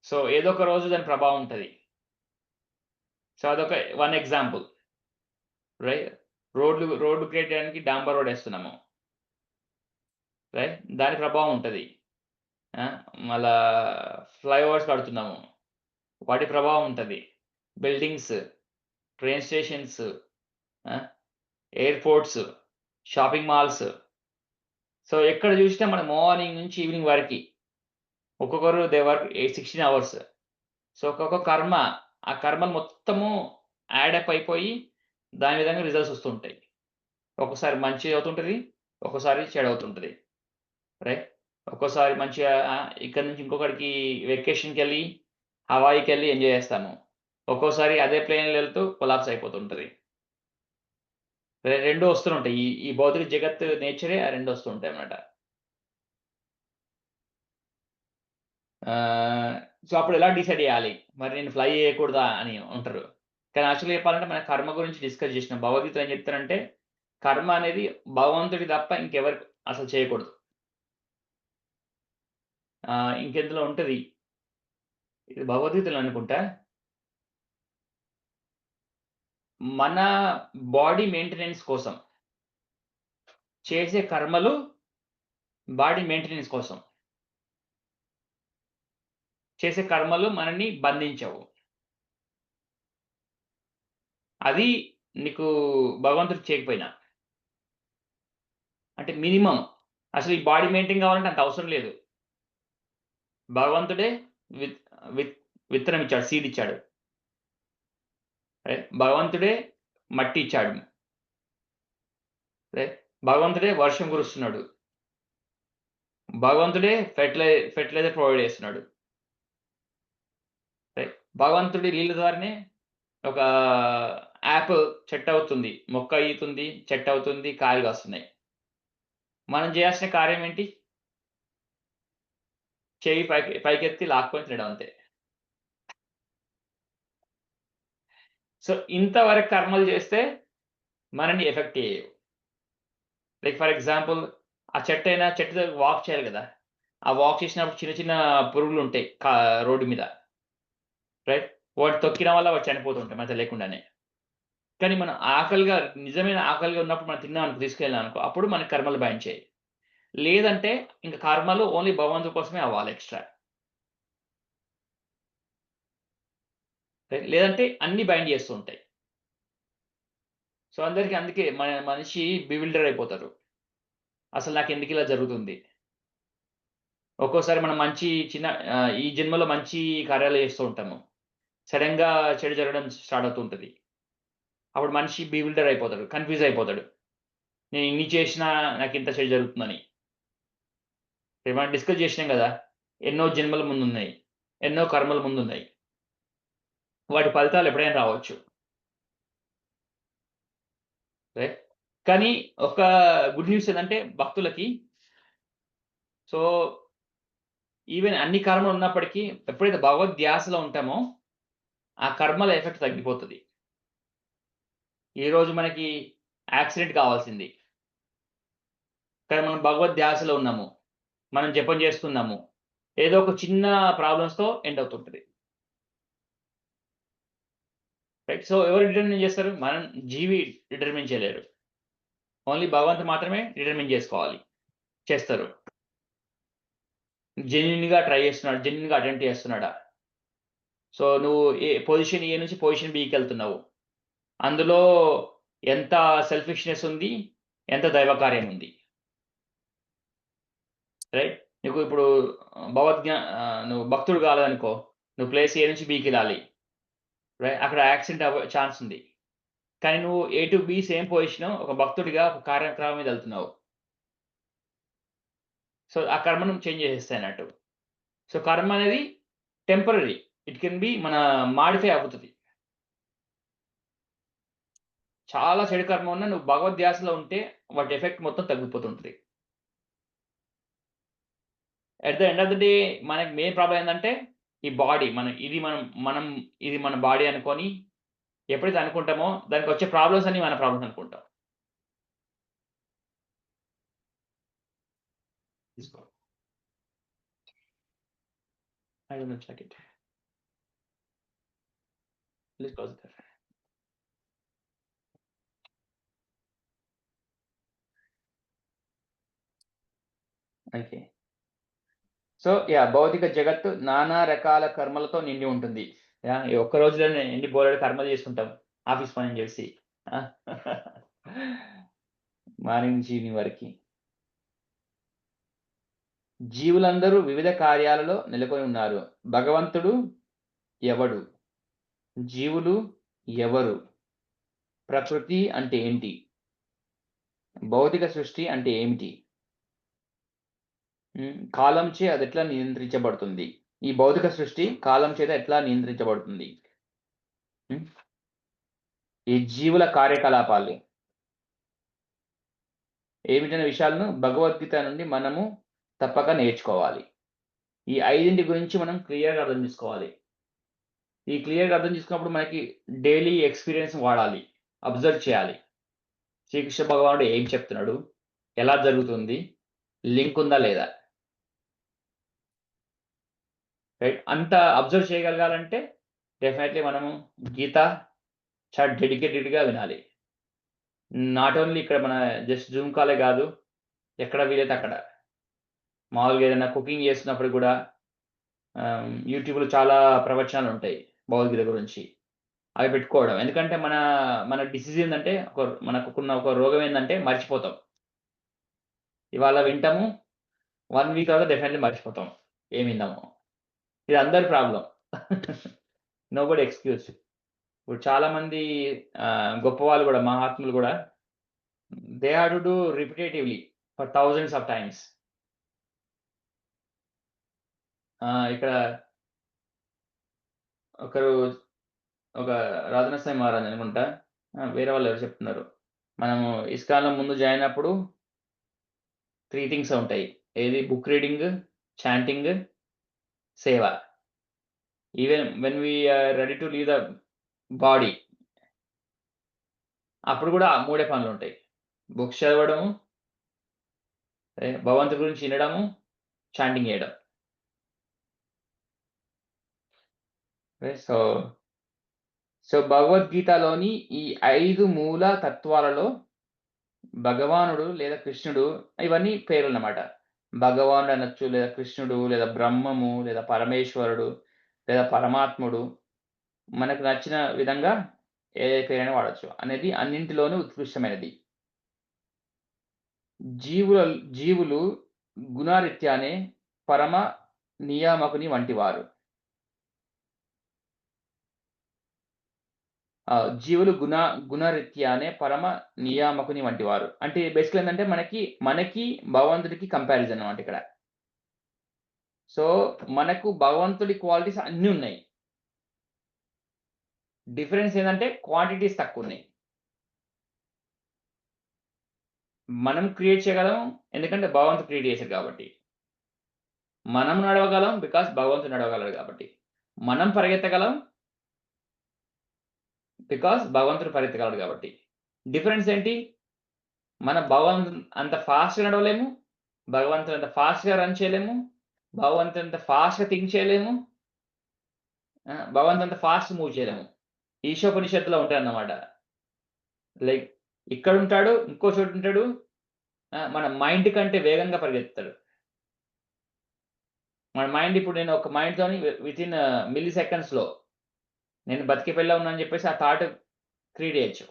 సో, ఏదో ఒక రోజు దాని ప్రభావం ఉంటది. సో, అదొక వన్ ఎగ్జాంపుల్. రైట్. రోడ్లు క్రియేట్ చేయడానికి డాంబర్ రోడ్ ఏస్తున్నాము. రైట్. దాని ప్రభావం ఉంటది. మళ్ళా ఫ్లైఓవర్స్ కడుతున్నాము. వాటి ప్రభావం ఉంటది. Buildings, train stations, airports, shopping malls. So, ఎక్కడ చూసినా మనం మార్నింగ్ నుంచి ఈవినింగ్ వరకి ఒక్కొక్కరు దే వర్క్ 16 అవర్స్. సో, ఒక్కొక్క కర్మ, ఆ కర్మలు మొత్తము యాడ్ అప్ అయిపోయి దాని విధంగా రిజల్ట్స్ వస్తుంటాయి. ఒక్కోసారి మంచి అవుతుంటది. ఒక్కోసారి చెడవుతుంటది. రైట్. ఒక్కోసారి మంచిగా ఇక్కడి నుంచి ఇంకొకడికి వెకేషన్‌కెళ్ళి, హవాయికెళ్ళి ఎంజాయ్ చేస్తాము. ఒక్కోసారి అదే ప్లేన్‌లో వెళ్తూ కొలాప్స్ అయిపోతుంటది. 2 వస్తుంటాయి. ఈ భౌతిక జగత్తు నేచరే ఆ 2 వస్తుంటాయన్నమాట. సో, అప్పుడు ఎలా డిసైడ్ చేయాలి? మరి నేను ఫ్లై చేయకూడదా అని అంటారు. కానీ యాక్చువల్‌గా చెప్పాలంటే మన కర్మ గురించి డిస్కస్ చేసినాం. భగవద్గీతలో ఏం చెప్తారంటే కర్మ అనేది భగవంతుడికి తప్ప ఇంకెవరికి అసలు చేయకూడదు. ఇంకెందులో ఉంటది. ఇది భగవద్గీతలో అనుకుంటా. మన బాడీ మెయింటెనెన్స్ కోసం చేసే కర్మలు బాడీ మెయింటెనెన్స్ కోసం. చేసే కర్మలు మనల్ని బంధించవు. అది నీకు భగవంతుడు చేయకపోయినా. అంటే మినిమమ్. అసలు ఈ బాడీ మెయింటైన్ కావాలంటే అంత అవసరం లేదు. భగవంతుడే విత్ విత్ విత్తనం ఇచ్చాడు. సీడ్ ఇచ్చాడు. రైట్. భగవంతుడే మట్టి ఇచ్చాడు. రైట్. భగవంతుడే వర్షం కురుస్తున్నాడు. భగవంతుడే ఫెర్టిలైజర్ ప్రొవైడ్ చేస్తున్నాడు. రైట్. భగవంతుడి లీల ద్వారానే ఒక యాపిల్ చెట్టవుతుంది. మొక్క ఈతుంది, చెట్టవుతుంది, కాయలు కాస్తున్నాయి. మనం చేయాల్సిన కార్యం ఏంటి? చెయ్యి పైకెత్తి లాక్కొని తినడం అంతే. సో, ఇంతవరకు కర్మలు చేస్తే మనల్ని ఎఫెక్ట్ చేయవు. లైక్ ఫర్ ఎగ్జాంపుల్ చెట్టు దగ్గర వాక్ చేయాలి కదా! ఆ వాక్ చేసినప్పుడు చిన్న చిన్న పురుగులుంటాయి రోడ్డు మీద. రైట్. వాటి తొక్కిన వల్ల వాడు చనిపోతుంటాయి మధ్య లేకుండానే. కానీ మనం నిజమైన ఆకలిగా ఉన్నప్పుడు మనం తిన్నామనుకో, తీసుకెళ్ళామనుకో, అప్పుడు మనకి కర్మలు బాధించాయి. లేదంటే ఇంక కర్మలు ఓన్లీ భగవంతుడి కోసమే అవ్వాలి ఎక్స్‌ట్రా. లేదంటే అన్నీ బైండ్ చేస్తూ ఉంటాయి. సో, అందుకే మనిషి బివిల్డర్ అయిపోతారు. అసలు నాకెందుకు ఇలా జరుగుతుంది? ఒక్కోసారి మనం ఈ జన్మలో మంచి కార్యాలు చేస్తూ ఉంటాము. సడెన్‌గా చెడు జరగడం స్టార్ట్ అవుతూ ఉంటది. అప్పుడు మనిషి బివిల్డర్ అయిపోతాడు. కన్‌ఫ్యూజ్ అయిపోతాడు. నేను ఇన్ని చేసినా నాకింత చెడు జరుగుతుందని. మనం డిస్కస్ చేసినాం గదా! ఎన్నో జన్మల ముందున్నాయి. ఎన్నో కర్మలు ముందున్నాయి. వాటి ఫలితాలు ఎప్పుడైనా రావచ్చు. రైట్. కానీ ఒక గుడ్ న్యూస్ ఏందంటే భక్తులకి సో, ఈవెన్ అన్ని కర్మలు ఉన్నప్పటికీ ఎప్పుడైతే భగవద్ ధ్యాసలో ఉంటామో, ఆ కర్మల ఎఫెక్ట్ తగ్గిపోతది. ఈరోజు మనకి యాక్సిడెంట్ కావాల్సింది. కానీ మనం భగవద్ ధ్యాసలో ఉన్నాము. మనం జపం చేస్తున్నాము, ఏదో ఒక చిన్న ప్రాబ్లమ్స్తో ఎండ్ అవుతుంటుంది. రైట్. సో ఎవరు డిటర్మిన్ చేస్తారు? మనం జీవి డిటర్మిన్ చేయలేరు. ఓన్లీ భగవంతుడు మాత్రమే డిటర్మిన్ చేస్తారు. జెన్యున్గా ట్రై చేస్తున్నాడు, జెన్యున్గా అటెంప్ట్ చేస్తున్నాడా? సో నువ్వు పొజిషన్ ఏ నుంచి పొజిషన్ బికి వెళ్తున్నావు, అందులో ఎంత సెల్ఫిష్నెస్ ఉంది, ఎంత దైవ కార్యం ఉంది. రైట్. నీకు ఇప్పుడు నువ్వు భక్తుడు కాలేదనుకో, నువ్వు ప్లేస్ ఏ నుంచి బికి వెళ్ళాలి, రైట్, అక్కడ యాక్సిడెంట్ అవ్వే ఛాన్స్ ఉంది. కానీ నువ్వు A to be same position, ఒక భక్తుడిగా ఒక కార్యక్రమం మీద వెళ్తున్నావు. సో ఆ కర్మను చేంజ్ చేసేస్తాయి అన్నట్టు. సో కర్మ అనేది టెంపరరీ, ఇట్ కెన్ బి మన మాడిఫై అవుతుంది. చాలా చెడు కర్మ ఉన్నా నువ్వు భగవద్ధ్యాసలో ఉంటే వాటి ఎఫెక్ట్ మొత్తం తగ్గిపోతుంటుంది. At the end of the day మనకి మెయిన్ ప్రాబ్లం ఏంటంటే ఈ బాడీ, మనం ఇది మన బాడీ అనుకొని ఎప్పుడైతే అనుకుంటామో దానికి వచ్చే ప్రాబ్లమ్స్ అన్ని మన ప్రాబ్లమ్స్ అనుకుంటాం. తీసుకో. I don't know, check it. Please close it. Okay. So భౌతిక జగత్తు నానా రకాల కర్మలతో నిండి ఉంటుంది. ఈ ఒక్క రోజులోనే ఎన్ని బోలెడు కర్మలు చేసుకుంటాం ఆఫీస్ పని చేసి, మార్నింగ్ నుంచి ఈవినింగ్ వరకు. జీవులందరూ వివిధ కార్యాలలో నెలకొని ఉన్నారు. భగవంతుడు ఎవడు? జీవులు ఎవరు? ప్రకృతి అంటే ఏంటి? భౌతిక సృష్టి అంటే ఏమిటి? కాలంచే అది ఎట్లా నియంత్రించబడుతుంది? ఈ భౌతిక సృష్టి కాలం చేత ఎట్లా నియంత్రించబడుతుంది? ఈ జీవుల కార్యకలాపాలు ఏమిటనే విషయాలను భగవద్గీత నుండి మనము తప్పక నేర్చుకోవాలి. ఈ 5 గురించి మనం క్లియర్గా అర్థం చేసుకోవాలి. ఈ క్లియర్గా అర్థం చేసుకున్నప్పుడు మనకి డైలీ ఎక్స్పీరియన్స్ వాడాలి, అబ్జర్వ్ చేయాలి. శ్రీకృష్ణ భగవానుడు ఏం చెప్తున్నాడు, ఎలా జరుగుతుంది, లింక్ ఉందా లేదా, రైట్, అంత అబ్జర్వ్ చేయగలగాలంటే డెఫినెట్లీ మనము గీత చాలా డెడికేటెడ్గా వినాలి. నాట్ ఓన్లీ ఇక్కడ మన జస్ట్ జూమ్ కాలే కాదు, ఎక్కడ వీలైతే అక్కడ. మామూలుగా ఏదైనా కుకింగ్ చేస్తున్నప్పుడు కూడా యూట్యూబ్లో చాలా ప్రవచనాలు ఉంటాయి భగవద్గీత గురించి, అవి పెట్టుకోవడం. ఎందుకంటే మన డిసీజ్ ఏంటంటే, మనకున్న ఒక రోగం ఏంటంటే మర్చిపోతాం. ఇవాళ వింటాము, 1 వీక్ తర్వాత డెఫినెట్లీ మర్చిపోతాం ఏం విందాము. ఇది అందరి ప్రాబ్లం. Nobody excuse. ఇప్పుడు చాలామంది గొప్ప వాళ్ళు కూడా, మహాత్ములు కూడా, they have to do రిపిటేటివ్లీ for thousands of times. ఇక్కడ ఒక రాధనస్వామి మహారాజ్ అనుకుంటా, వేరే వాళ్ళు ఎవరు చెప్తున్నారు, మనము ఇస్కాన్లో ముందు జాయిన్ అయినప్పుడు 3 థింగ్స్ ఉంటాయి. ఏది? బుక్ రీడింగ్, చాంటింగ్, సేవ. Even when we are ready to leave the body, అప్పుడు కూడా 3 పనులు ఉంటాయి. బుక్స్ చదవడము, భగవంతుడి గురించి వినడము, చాంటింగ్ చేయడం. సో భగవద్గీతలోని ఈ 5 మూల తత్వాలలో భగవానుడు లేదా కృష్ణుడు, ఇవన్నీ పేర్లు అన్నమాట. భగవానుడు అనొచ్చు, లేదా కృష్ణుడు, లేదా బ్రహ్మము, లేదా పరమేశ్వరుడు, లేదా పరమాత్ముడు, మనకు నచ్చిన విధంగా ఏ పేరైనా వాడచ్చు అనేది అన్నింటిలోనూ ఉత్కృష్టమైనది. జీవులు గుణరీత్యానే పరమ నియామకుని వంటివారు. జీవులు గుణరీత్యానే పరమ నియామకుని వంటివారు అంటే బేసికల్ ఏంటంటే మనకి భగవంతుడికి కంపారిజన్ అన్నమాట ఇక్కడ. సో మనకు భగవంతుడి క్వాలిటీస్ అన్నీ ఉన్నాయి, డిఫరెన్స్ ఏంటంటే క్వాంటిటీస్ తక్కువ ఉన్నాయి. మనం క్రియేట్ చేయగలం ఎందుకంటే భగవంతుడు క్రియేట్ చేశారు కాబట్టి, మనం నడవగలం బికాస్ భగవంతుడు నడవగలరు కాబట్టి, మనం పరిగెత్తగలం బికాస్ భగవంతుడు పరిగెత్తగలడు కాబట్టి. డిఫరెన్స్ ఏంటి? మన భగవంతుడు అంత ఫాస్ట్గా నడవలేము, భగవంతుడు అంత ఫాస్ట్‌గా రన్ చేయలేము. భగవంతుడు అంత ఫాస్ట్‌గా థింక్ చేయలేము. భగవంతుడు అంత ఫాస్ట్ మూవ్ చేయలేము. ఈశోపనిషత్తులో ఉంటాయన్నమాట. లైక్ ఇక్కడుంటాడు, ఇంకో చోటుంటాడు. మన మైండ్ కంటే వేగంగా పరిగెత్తుతాడు. మన మైండ్ ఇప్పుడు నేను ఒక మైండ్‌తోని వితిన్ మిల్లీ సెకండ్స్‌లో నేను బతికి పెళ్ళా ఉన్నా అని చెప్పేసి ఆ థాట్ క్రియేట్ చేయొచ్చు.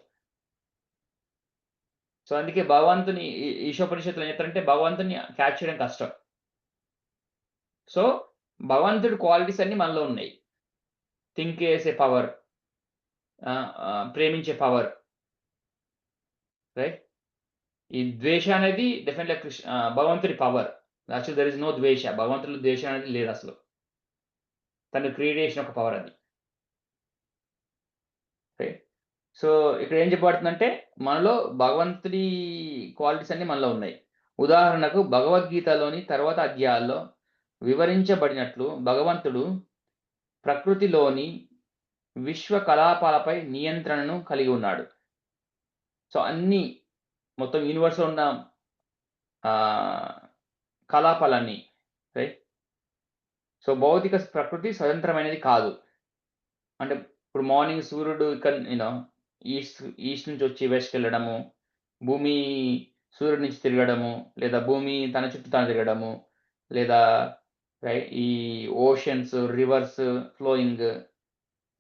సో, అందుకే భగవంతుని ఈశోపనిషత్తులో ఏం చెప్తారంటే భగవంతుడిని క్యాచ్ చేయడం కష్టం. సో, భగవంతుడి క్వాలిటీస్ అన్నీ మనలో ఉన్నాయి. థింక్ చేసే పవర్, ప్రేమించే పవర్, రైట్? ఈ ద్వేష అనేది డెఫినెట్‌లీ భగవంతుడి power. Actually there is no ద్వేష. భగవంతుడిలో ద్వేషం అనేది లేదసలు. తను క్రియేట్ చేసిన ఒక పవర్ అది. ఓకే. సో, ఇక్కడ ఏం చెప్పబడుతుందంటే మనలో భగవంతుడి క్వాలిటీస్ అన్నీ మనలో ఉన్నాయి. ఉదాహరణకు భగవద్గీతలోని తర్వాత అధ్యాయాల్లో వివరించబడినట్లు భగవంతుడు ప్రకృతిలోని విశ్వ కలాపాలపై నియంత్రణను కలిగి ఉన్నాడు. సో, అన్నీ మొత్తం యూనివర్స్‌లో ఉన్న కలాపాలన్నీ, రైట్? సో, భౌతిక ప్రకృతి స్వతంత్రమైనది కాదు. అంటే ఇప్పుడు మార్నింగ్ సూర్యుడు ఇక్కడ ఈస్ట్ నుంచి వచ్చి వెస్ట్‌కెళ్ళడము, భూమి సూర్యుడి నుంచి తిరగడము, లేదా భూమి తన చుట్టూ తాను తిరగడము, లేదా ఈ ఓషన్స్, రివర్స్ ఫ్లోయింగ్,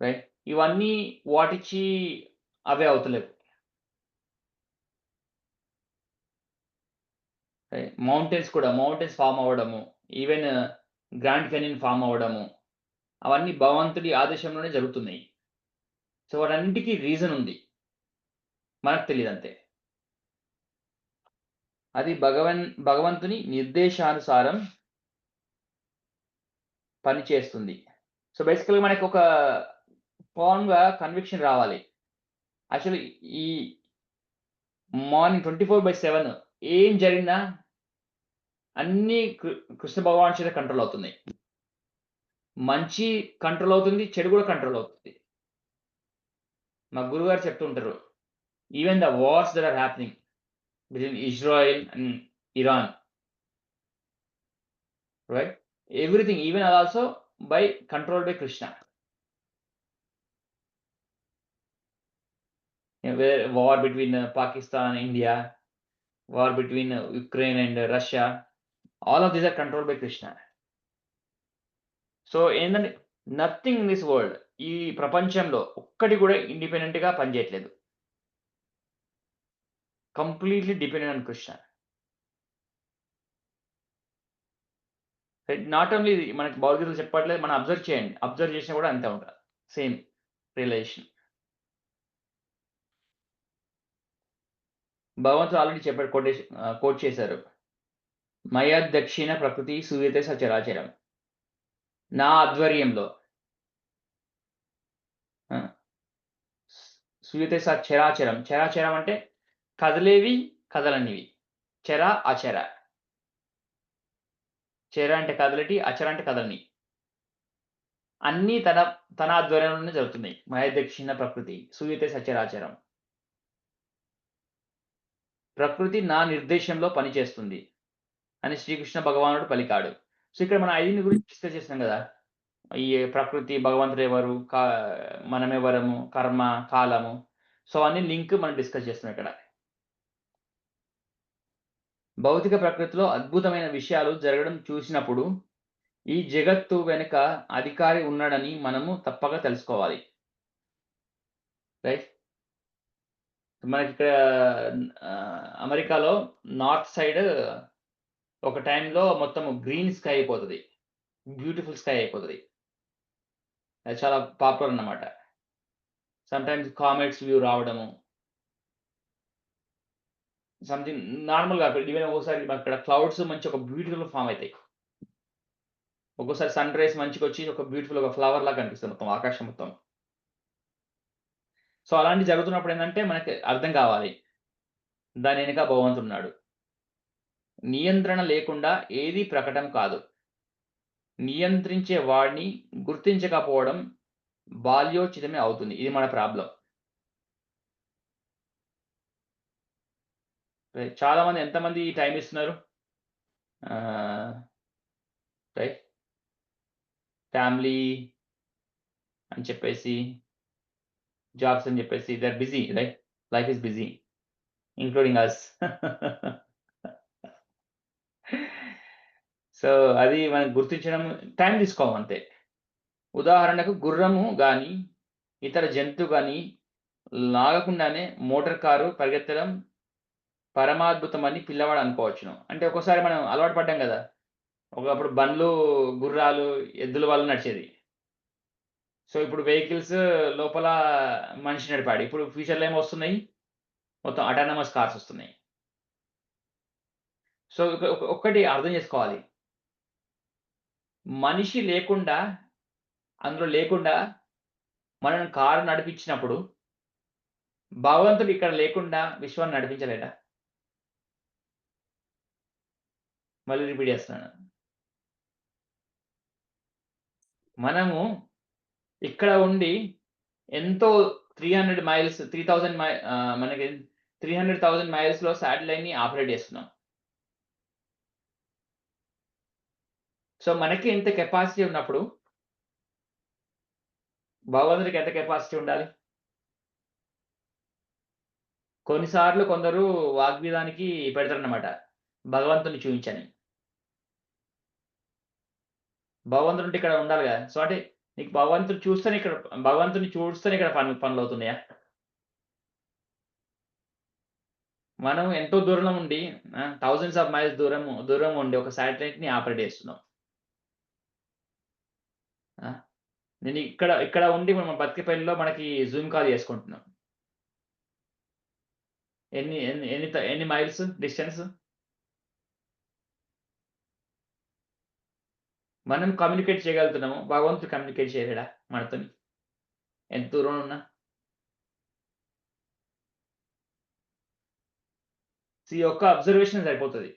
రైట్? ఇవన్నీ వాటిచ్చి అవే అవుతలేవు. మౌంటైన్స్ ఫార్మ్ అవ్వడము, ఈవెన్ గ్రాండ్ కెనియన్ ఫార్మ్ అవ్వడము, అవన్నీ భగవంతుడి ఆదేశంలోనే జరుగుతున్నాయి. సో, వాటన్నిటికి రీజన్ ఉంది. మనకు తెలీదంతే. అది భగవంతుని నిర్దేశానుసారం పనిచేస్తుంది. సో, బేసికల్‌గా మనకొక ఫర్మ్‌గా కన్విక్షన్ రావాలి. యాక్చువల్లీ ఈ మార్నింగ్ 24/7 ఏం జరిగినా అన్నీ కృష్ణ భగవానుడి చేత కంట్రోల్ అవుతున్నాయి. మంచి కంట్రోల్ అవుతుంది. చెడు కూడా కంట్రోల్ అవుతుంది. మా గురువుగారు చెప్తూ ఉంటారు. Even the wars that are happening between Israel and Iran, right? Everything even also controlled by Krishna. War between Pakistan, India, war between Ukraine and Russia, all of these are controlled by Krishna. So, ఏందంటే nothing in this world, ఈ ప్రపంచంలో ఒక్కటి కూడా ఇండిపెండెంట్‌గా పనిచేయట్లేదు. Completely dependent on Krishna. Not only మనకి భగవద్గీతలో చెప్పట్లేదు, మనం అబ్జర్వ్ చేయండి. అబ్జర్వ్ చేసినా కూడా అంతే ఉంటది. Same realization. భగవంతుడు ఆల్రెడీ చెప్పాడు, కోట్ చేశారు. మయా దక్షిణ ప్రకృతి సూయతే సచరాచరం. నా ఆధ్వర్యంలో సూయతే సచరాచరం. చరాచరం అంటే కదిలేవి, కదలనివి. చర, అచర. చర అంటే కదలటి, అచర అంటే కదలని. అన్నీ తన ఆధ్వర్యంలోనే జరుగుతున్నాయి. మయ దక్షిణ ప్రకృతి సూయతే సచరాచరం. ప్రకృతి నా నిర్దేశంలో పనిచేస్తుంది అని శ్రీకృష్ణ భగవానుడు పలికాడు. సో, ఇక్కడ మనం 5 గురించి డిస్కస్ చేస్తున్నాం కదా! ఈ ప్రకృతి, భగవంతుడు ఎవరు, మనమెవరము, కర్మ, కాలము. సో, అన్ని లింక్ మనం డిస్కస్ చేస్తున్నాం ఇక్కడ. భౌతిక ప్రకృతిలో అద్భుతమైన విషయాలు జరగడం చూసినప్పుడు ఈ జగత్తు వెనుక అధికారి ఉన్నాడని మనము తప్పక తెలుసుకోవాలి. రైట్? మనకిక్కడ అమెరికాలో నార్త్ సైడ్ ఒక టైంలో మొత్తం గ్రీన్ స్కై అయిపోతది. బ్యూటిఫుల్ స్కై అయిపోతది. అది చాలా పాపులర్ అన్నమాట. సమ్‌టైమ్స్ కామెట్స్ వ్యూ రావడము. సంథింగ్ నార్మల్‌గా ఈవెన్ ఒక్కోసారి అక్కడ క్లౌడ్స్ మంచి ఒక బ్యూటిఫుల్ ఫార్మ్ అయితాయి. ఒక్కోసారి సన్ రైజ్ మంచిగొచ్చి ఒక బ్యూటిఫుల్ ఒక ఫ్లవర్ లాగా కనిపిస్తది మొత్తం ఆకాశం మొత్తం. సో, అలాంటివి జరుగుతున్నప్పుడు ఏందంటే మనకి అర్థం కావాలి. దాని వెనక భగవంతుడున్నాడు. నియంత్రణ లేకుండా ఏది ప్రకటన కాదు. నియంత్రించే వాడిని గుర్తించకపోవడం బాల్యోచితమే అవుతుంది. ఇది మన ప్రాబ్లమ్. చాలామంది ఎంతమంది టైమ్ ఇస్తున్నారు? రైట్ ఫ్యామిలీ అని చెప్పేసి జాబ్స్ అని చెప్పేసి they are busy right life is busy including us so అది మనం గుర్తించడం టైం తీసుకోవాలి అంతే. ఉదాహరణకు గుర్రము కానీ ఇతర జంతువు కానీ లాగకుండానే మోటార్ కారు పరిగెత్తడం పరమాద్భుతం అని పిల్లవాడు అనుకోవచ్చును. అంటే ఒక్కోసారి మనం అలవాటు పడ్డాం కదా, ఒకప్పుడు బండ్లు గుర్రాలు ఎద్దుల వల్ల నడిచేది. సో ఇప్పుడు వెహికల్స్ లోపల మనిషి నడిపాడు. ఇప్పుడు ఫ్యూచర్లో ఏమో వస్తున్నాయి, మొత్తం అటానమస్ కార్స్ వస్తున్నాయి. సో ఒక్కటి అర్థం చేసుకోవాలి, మనిషి లేకుండా అందులో లేకుండా మనం కారు నడిపించినప్పుడు భగవంతుడు ఇక్కడ లేకుండా విశ్వాన్ని నడిపించలేడా? మళ్ళీ రిపీట్ చేస్తున్నాను, మనము ఇక్కడ ఉండి ఎంతో 300 మైల్స్ 3000 మనకి 300,000 మైల్స్లో శాటిలైట్ని ఆపరేట్ చేస్తున్నాం. సో మనకి ఎంత కెపాసిటీ ఉన్నప్పుడు భగవంతుడికి ఎంత కెపాసిటీ ఉండాలి? కొన్నిసార్లు కొందరు వాగ్వేదానికి పెడతారన్నమాట, భగవంతుని చూపించని. భగవంతుడు ఉంటే ఇక్కడ ఉండాలి కదా. సో అంటే నీకు భగవంతుని చూస్తేనే ఇక్కడ పనులు అవుతున్నాయా? మనం ఎంతో దూరంలో ఉండి థౌజండ్స్ ఆఫ్ మైల్స్ దూరం ఉండి ఒక శాటిలైట్ని ఆపరేట్ చేస్తున్నాం. నేను ఇక్కడ ఉండి మనం బతికేపల్లిలో మనకి జూమ్ కాల్ చేసుకుంటున్నాం. ఎన్ని మైల్స్ డిస్టెన్స్? మనం కమ్యూనికేట్ చేయగలుగుతున్నాము, భగవంతుడు కమ్యూనికేట్ చేయలేడా మనతో ఎంత దూరం ఉన్నా? ఈ ఒక్క అబ్జర్వేషన్ సరిపోతుంది.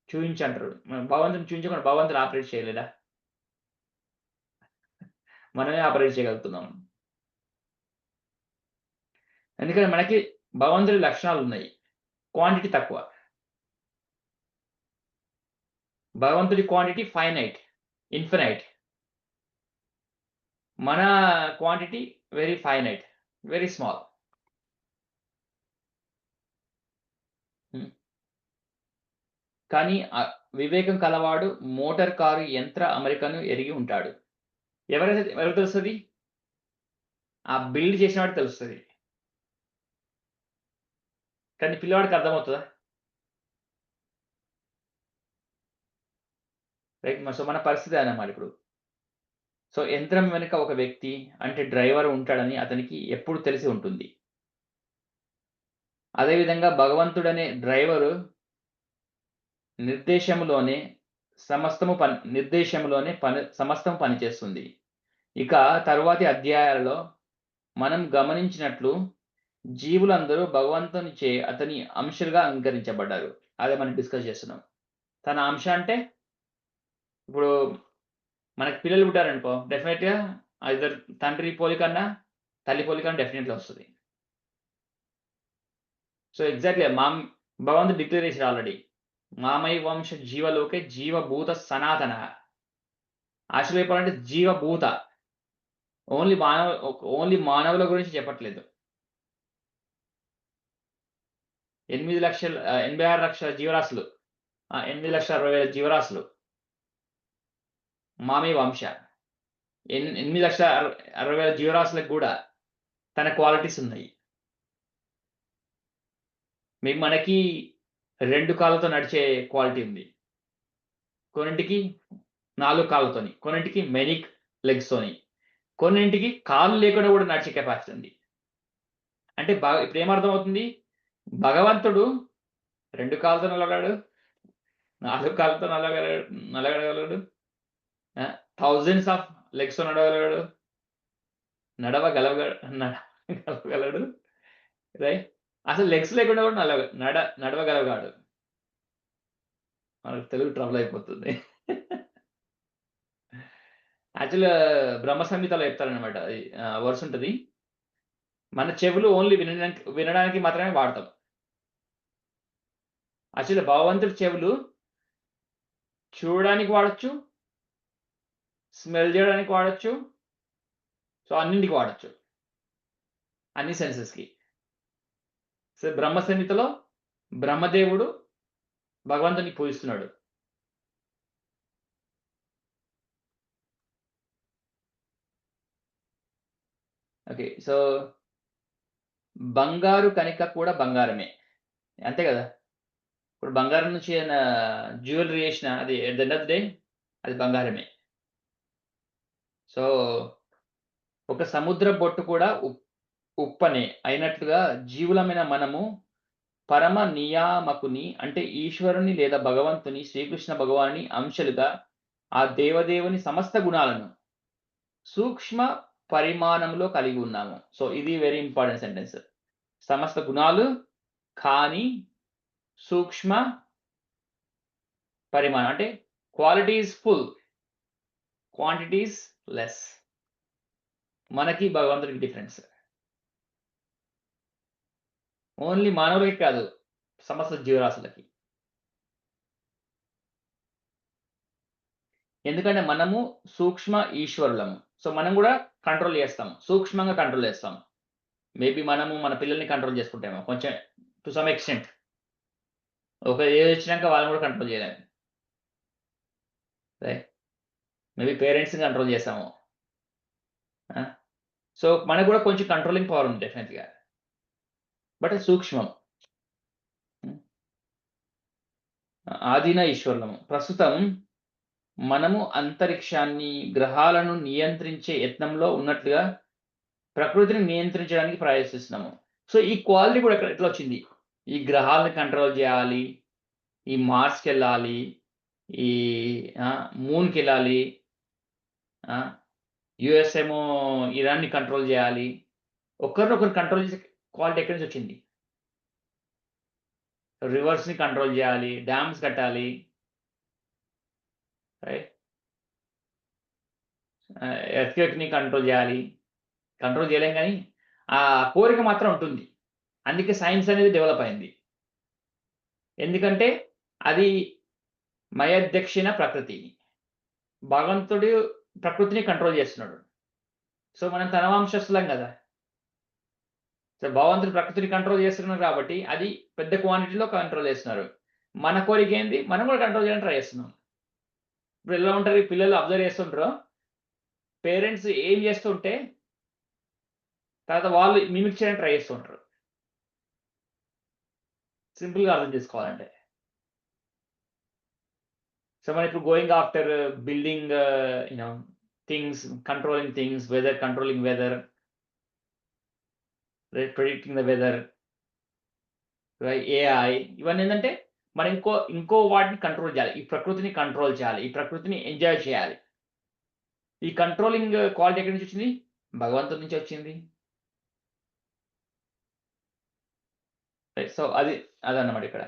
చూపించంటారు, భగవంతుని చూపించకుండా భగవంతుడు ఆపరేట్ చేయలేడా? మనమే ఆపరేట్ చేయగలుగుతున్నాం. ఎందుకంటే మనకి భగవంతుడి లక్షణాలు ఉన్నాయి, క్వాంటిటీ తక్కువ. భగవంతుడి క్వాంటిటీ ఫైనైట్, ఇన్ఫినైట్. మన quantity very finite, very small. కానీ వివేకం కలవాడు మోటార్ కారు యంత్ర అమరికను ఎరిగి ఉంటాడు. ఎవరికి తెలుస్తుంది? ఆ బిల్డ్ చేసిన వాడికి తెలుస్తుంది. కానీ పిల్లవాడికి అర్థమవుతుందా? రైట్. సో మన పరిస్థితి అన్నమాట ఇప్పుడు. సో యంత్రం వెనుక ఒక వ్యక్తి అంటే డ్రైవర్ ఉంటాడని అతనికి ఎప్పుడు తెలిసి ఉంటుంది. అదేవిధంగా భగవంతుడనే డ్రైవరు నిర్దేశంలోనే సమస్తం పనిచేస్తుంది. ఇక తరువాతి అధ్యాయాలలో మనం గమనించినట్లు జీవులందరూ భగవంతునిచే అతని అంశాలుగా అంగీకరించబడ్డారు. అదే మనం డిస్కస్ చేస్తున్నాం. తన అంశ అంటే ఇప్పుడు మనకి పిల్లలు పుట్టారనుకో, డెఫినెట్గా ఇద్దరు తండ్రి పోలికన్నా తల్లి పోలికన్నా డెఫినెట్లీ వస్తుంది. సో ఎగ్జాక్ట్లీ భగవంతుడు డిక్లేర్ చేశారు ఆల్రెడీ, మామై వంశ జీవలోకే జీవభూత సనాతన. యాక్చువల్ చెప్పాలంటే జీవభూత, ఓన్లీ మానవుల గురించి చెప్పట్లేదు. 86 లక్షల జీవరాశులు, 8,60,000 జీవరాశులు మామీ వంశ. 8,60,000 జీవరాశులకు కూడా తన క్వాలిటీస్ ఉన్నాయి. మనకి 2 కాళ్ళతో నడిచే క్వాలిటీ ఉంది, కొన్నింటికి 4 కాళ్ళతోని, కొన్నింటికి మెనీ లెగ్స్తోని, కొన్నింటికి కాళ్ళు లేకుండా కూడా నడిచే కెపాసిటీ ఉంది. అంటే ఇప్పుడు ఏమర్థమవుతుంది? భగవంతుడు 2 కాళ్ళతో నడవగలడు, 4 కాళ్ళతో నడవగలడు, థౌజండ్స్ ఆఫ్ లెగ్స్తో నడవగలగలడు. రైట్. అసలు లెగ్స్ లేకుండా కూడా నడవగలగాడు. మనకు తెలుగు ట్రబుల్ అయిపోతుంది. యాక్చువల్గా బ్రహ్మ సంహితలో చెప్తారనమాట, వర్స్ ఉంటుంది, మన చెవులు ఓన్లీ వినడానికి మాత్రమే వాడతాం. యాక్చువల్లీ భగవంతుడి చెవులు చూడడానికి వాడొచ్చు, స్మెల్ చేయడానికి వాడొచ్చు, సో అన్నింటికి వాడొచ్చు, అన్ని సెన్సెస్కి. సో బ్రహ్మ సంహితలో బ్రహ్మదేవుడు భగవంతుని పూజిస్తున్నాడు. ఓకే, సో బంగారు కనిక కూడా బంగారమే, అంతే కదా. ఇప్పుడు బంగారం నుంచి ఏదైనా జ్యువెలరీ చేసిన అది at the end of the day అది బంగారమే. సో ఒక సముద్ర బొట్టు కూడా ఉప్పనే అయినట్లుగా జీవులమైన మనము పరమ నియామకుని అంటే ఈశ్వరుని లేదా భగవంతుని శ్రీకృష్ణ భగవాని అంశలుగా ఆ దేవదేవుని సమస్త గుణాలను సూక్ష్మ పరిమాణంలో కలిగి ఉన్నాము. సో ఇది వెరీ ఇంపార్టెంట్ సెంటెన్స్. సమస్త గుణాలు కానీ సూక్ష్మ పరిమాణం అంటే quality is full, quantity is less. మనకి భగవంతుడికి డిఫరెన్స్. ఓన్లీ మానవులకి కాదు, సమస్త జీవరాశులకి. ఎందుకంటే మనము సూక్ష్మ ఈశ్వరులము. సో మనం కూడా కంట్రోల్ చేస్తాము, సూక్ష్మంగా కంట్రోల్ చేస్తాము. మేబీ మనము మన పిల్లల్ని కంట్రోల్ చేసుకుంటాము కొంచెం టు సమ్ ఎక్స్టెంట్. ఒక ఏజ్ వచ్చినాక వాళ్ళని కూడా కంట్రోల్ చేయలేము. రైట్, మేబీ పేరెంట్స్ని కంట్రోల్ చేస్తాము. సో మనకు కూడా కొంచెం కంట్రోలింగ్ పవర్ ఉంది డెఫినెట్గా, బట్ సూక్ష్మం. ఆధీన ఈశ్వరులము. ప్రస్తుతం మనము అంతరిక్షాన్ని, గ్రహాలను నియంత్రించే యత్నంలో ఉన్నట్లుగా ప్రకృతిని నియంత్రించడానికి ప్రయత్నిస్తున్నాము. సో ఈ క్వాలిటీ కూడా ఎట్లా వచ్చింది? ఈ గ్రహాలను కంట్రోల్ చేయాలి, ఈ మార్స్కి వెళ్ళాలి, ఈ మూన్కి వెళ్ళాలి, యుఎస్ ఏమో ఇరాన్ని కంట్రోల్ చేయాలి. ఒకరినొకరు కంట్రోల్ చేసే క్వాలిటీ ఎక్కడి నుంచి వచ్చింది? రివర్స్ని కంట్రోల్ చేయాలి, డ్యామ్స్ కట్టాలి, రైట్, ఎర్త్క్వేక్ని కంట్రోల్ చేయాలి. కంట్రోల్ చేయలేం కానీ ఆ కోరిక మాత్రం ఉంటుంది. అందుకే సైన్స్ అనేది డెవలప్ అయింది. ఎందుకంటే అది మయదక్షిణ ప్రకృతి, భగవంతుడు ప్రకృతిని కంట్రోల్ చేస్తున్నాడు. సో మనం తన వంశస్థులం కదా. సో భగవంతుడు ప్రకృతిని కంట్రోల్ చేస్తున్నాడు కాబట్టి అది పెద్ద క్వాంటిటీలో కంట్రోల్ చేస్తున్నారు. మన కోరిక ఏంది? మనం కూడా కంట్రోల్ చేయడానికి ట్రై చేస్తున్నాం. ఇప్పుడు ఎలా ఉంటారు, పిల్లలు అబ్జర్వ్ చేస్తుంటారు, పేరెంట్స్ ఏం చేస్తుంటే తర్వాత వాళ్ళు మిమిక్ చేయడానికి ట్రై చేస్తుంటారు. సింపుల్గా అర్థం చేసుకోవాలంటే, సో మనం ఇప్పుడు going after building things, controlling things, weather, controlling weather, predicting the weather, AI, ఇవన్నీ ఏంటంటే మనం ఇంకో వాటిని కంట్రోల్ చేయాలి, ఈ ప్రకృతిని కంట్రోల్ చేయాలి, ఈ ప్రకృతిని ఎంజాయ్ చేయాలి. ఈ కంట్రోలింగ్ క్వాలిటీ ఎక్కడి నుంచి వచ్చింది? భగవంతుడి నుంచి వచ్చింది. సో అదన్నమాట ఇక్కడ.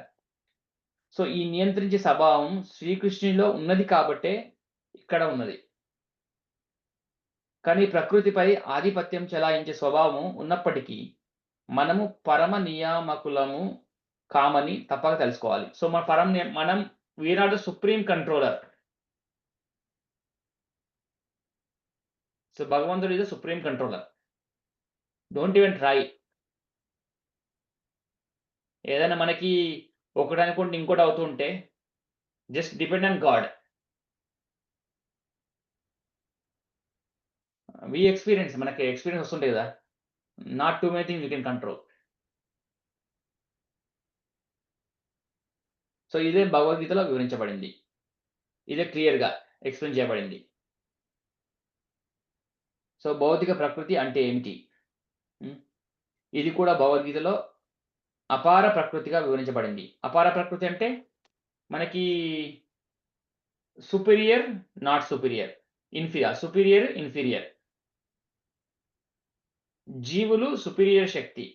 సో ఈ నియంత్రించే స్వభావం శ్రీకృష్ణునిలో ఉన్నది కాబట్టే ఇక్కడ ఉన్నది. కానీ ప్రకృతిపై ఆధిపత్యం చెలాయించే స్వభావం ఉన్నప్పటికీ మనము పరమ నియామకులము కామని తప్పక తెలుసుకోవాలి. సో మనం we are not the supreme controller. So భగవంతుడు is the supreme controller. Don't even try. ఏదైనా మనకి ఒకటి అనుకుంటే ఇంకోటి అవుతూ ఉంటే జస్ట్ డిపెండ్ ఆన్ గాడ్. మనకి ఎక్స్పీరియన్స్ వస్తుంటాయి కదా, not too many things you can control. So ఇదే భగవద్గీతలో వివరించబడింది, ఇదే క్లియర్గా ఎక్స్ప్లెయిన్ చేయబడింది. సో భౌతిక ప్రకృతి అంటే ఏమిటి? ఇది కూడా భగవద్గీతలో అపార ప్రకృతిగా వివరించబడింది. అపార ప్రకృతి అంటే మనకి superior, not superior, superior, inferior. జీవులు సుపీరియర్ శక్తి.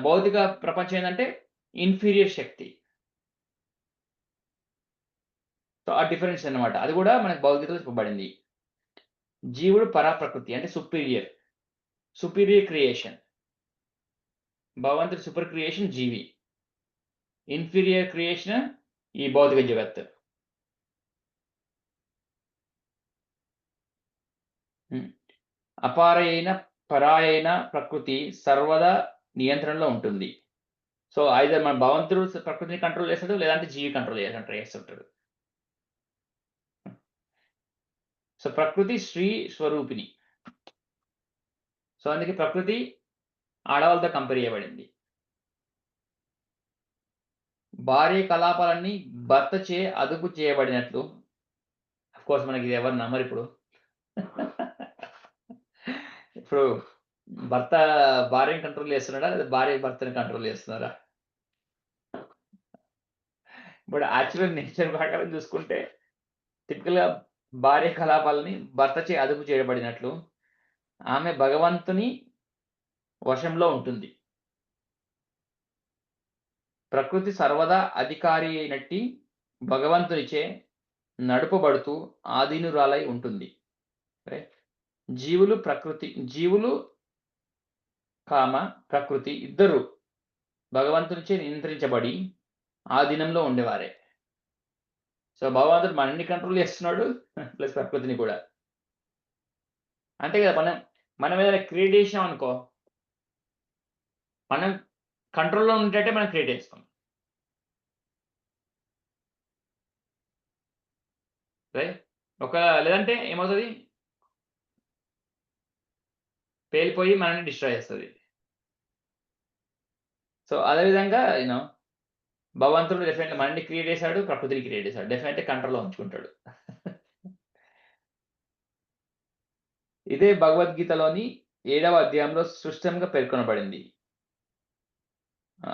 భౌతిక ప్రపంచం ఏంటంటే ఇన్ఫీరియర్ శక్తి. సో ఆ డిఫరెన్స్ అన్నమాట. అది కూడా మనకు భగవద్గీతలో చెప్పబడింది. జీవుడు పరాప్రకృతి అంటే సుపీరియర్ క్రియేషన్. భగవంతుడి సూపర్ క్రియేషన్ జీవి, ఇన్ఫీరియర్ క్రియేషన్ ఈ భౌతిక జగత్. అపారైన పరాయైన ప్రకృతి సర్వదా నియంత్రణలో ఉంటుంది. సో ఐదర్ మన భగవంతుడు ప్రకృతిని కంట్రోల్ చేస్తాడు, లేదంటే జీవి కంట్రోల్ చేస్తుంటాడు. సో ప్రకృతి శ్రీ స్వరూపిణి. సో అందుకే ప్రకృతి ఆడవాళ్ళతో కంపేర్ చేయబడింది. భార్య కలాపాలన్నీ భర్త చే అదుపు చేయబడినట్లు. కోర్స్ మనకి ఇది ఎవరు నమ్మరు ఇప్పుడు. ఇప్పుడు భర్త భార్యని కంట్రోల్ చేస్తున్నాడా, లేదా భార్య భర్తని కంట్రోల్ చేస్తున్నారా? ఇప్పుడు యాక్చువల్ నేచర్ ప్రకారం చూసుకుంటే టిపికల్గా భార్య కలాపాలని భర్త చే అదుపు చేయబడినట్లు ఆమె భగవంతుని వశంలో ఉంటుంది. ప్రకృతి సర్వదా అధికారి అయినట్టి భగవంతునిచే నడుపబడుతూ ఆధీనురాలై ఉంటుంది. జీవులు ప్రకృతి ఇద్దరు భగవంతునిచే నియంత్రించబడి ఆధీనంలో ఉండేవారే. సో భగవంతుడు మనల్ని కంట్రోల్ చేస్తున్నాడు, ప్లస్ ప్రకృతిని కూడా. అంతే కదా, మనం ఏదైనా క్రియేట్ చేసాం అనుకో, మనం కంట్రోల్లో ఉండేటట్టే మనం క్రియేట్ చేస్తాం. రైట్? లేదంటే ఏమవుతుంది, పేలిపోయి మనల్ని డిస్ట్రాయ్ చేస్తుంది. సో అదేవిధంగా భగవంతుడు డెఫినెట్లీ మనల్ని క్రియేట్ చేశాడు, ప్రకృతిని క్రియేట్ చేశాడు, డెఫినెట్లీ కంట్రోల్లో ఉంచుకుంటాడు. ఇదే భగవద్గీతలోని 7వ అధ్యాయంలో స్పష్టంగా పేర్కొనబడింది.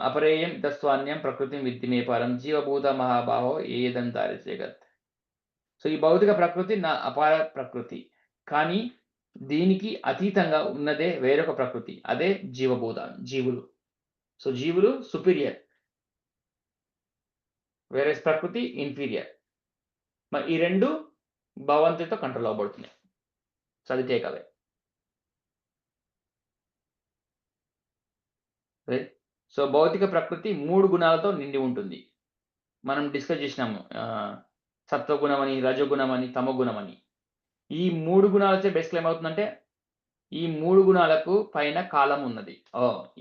అపరేయం తస్వాన్యం ప్రకృతి విద్యమే పరం జీవభూత మహాబాహో ఏదంతారి జగత్. సో ఈ భౌతిక ప్రకృతి నా అపార ప్రకృతి, కానీ దీనికి అతీతంగా ఉన్నదే వేరొక ప్రకృతి, అదే జీవులు. సో జీవులు సుపీరియర్, వేరే ప్రకృతి ఇన్ఫీరియర్. మరి ఈ రెండు భగవంతుడితో కంట్రోల్ అవ్వబడుతున్నాయి. సో అది టేక్ అవే. సో భౌతిక ప్రకృతి 3 గుణాలతో నిండి ఉంటుంది. మనం డిస్కస్ చేసినాము, సత్వగుణమని, రజోగుణమని, తమోగుణమని. ఈ 3 గుణాలతో బేసిక్గా ఏమవుతుందంటే, ఈ 3 గుణాలకు పైన కాలం ఉన్నది.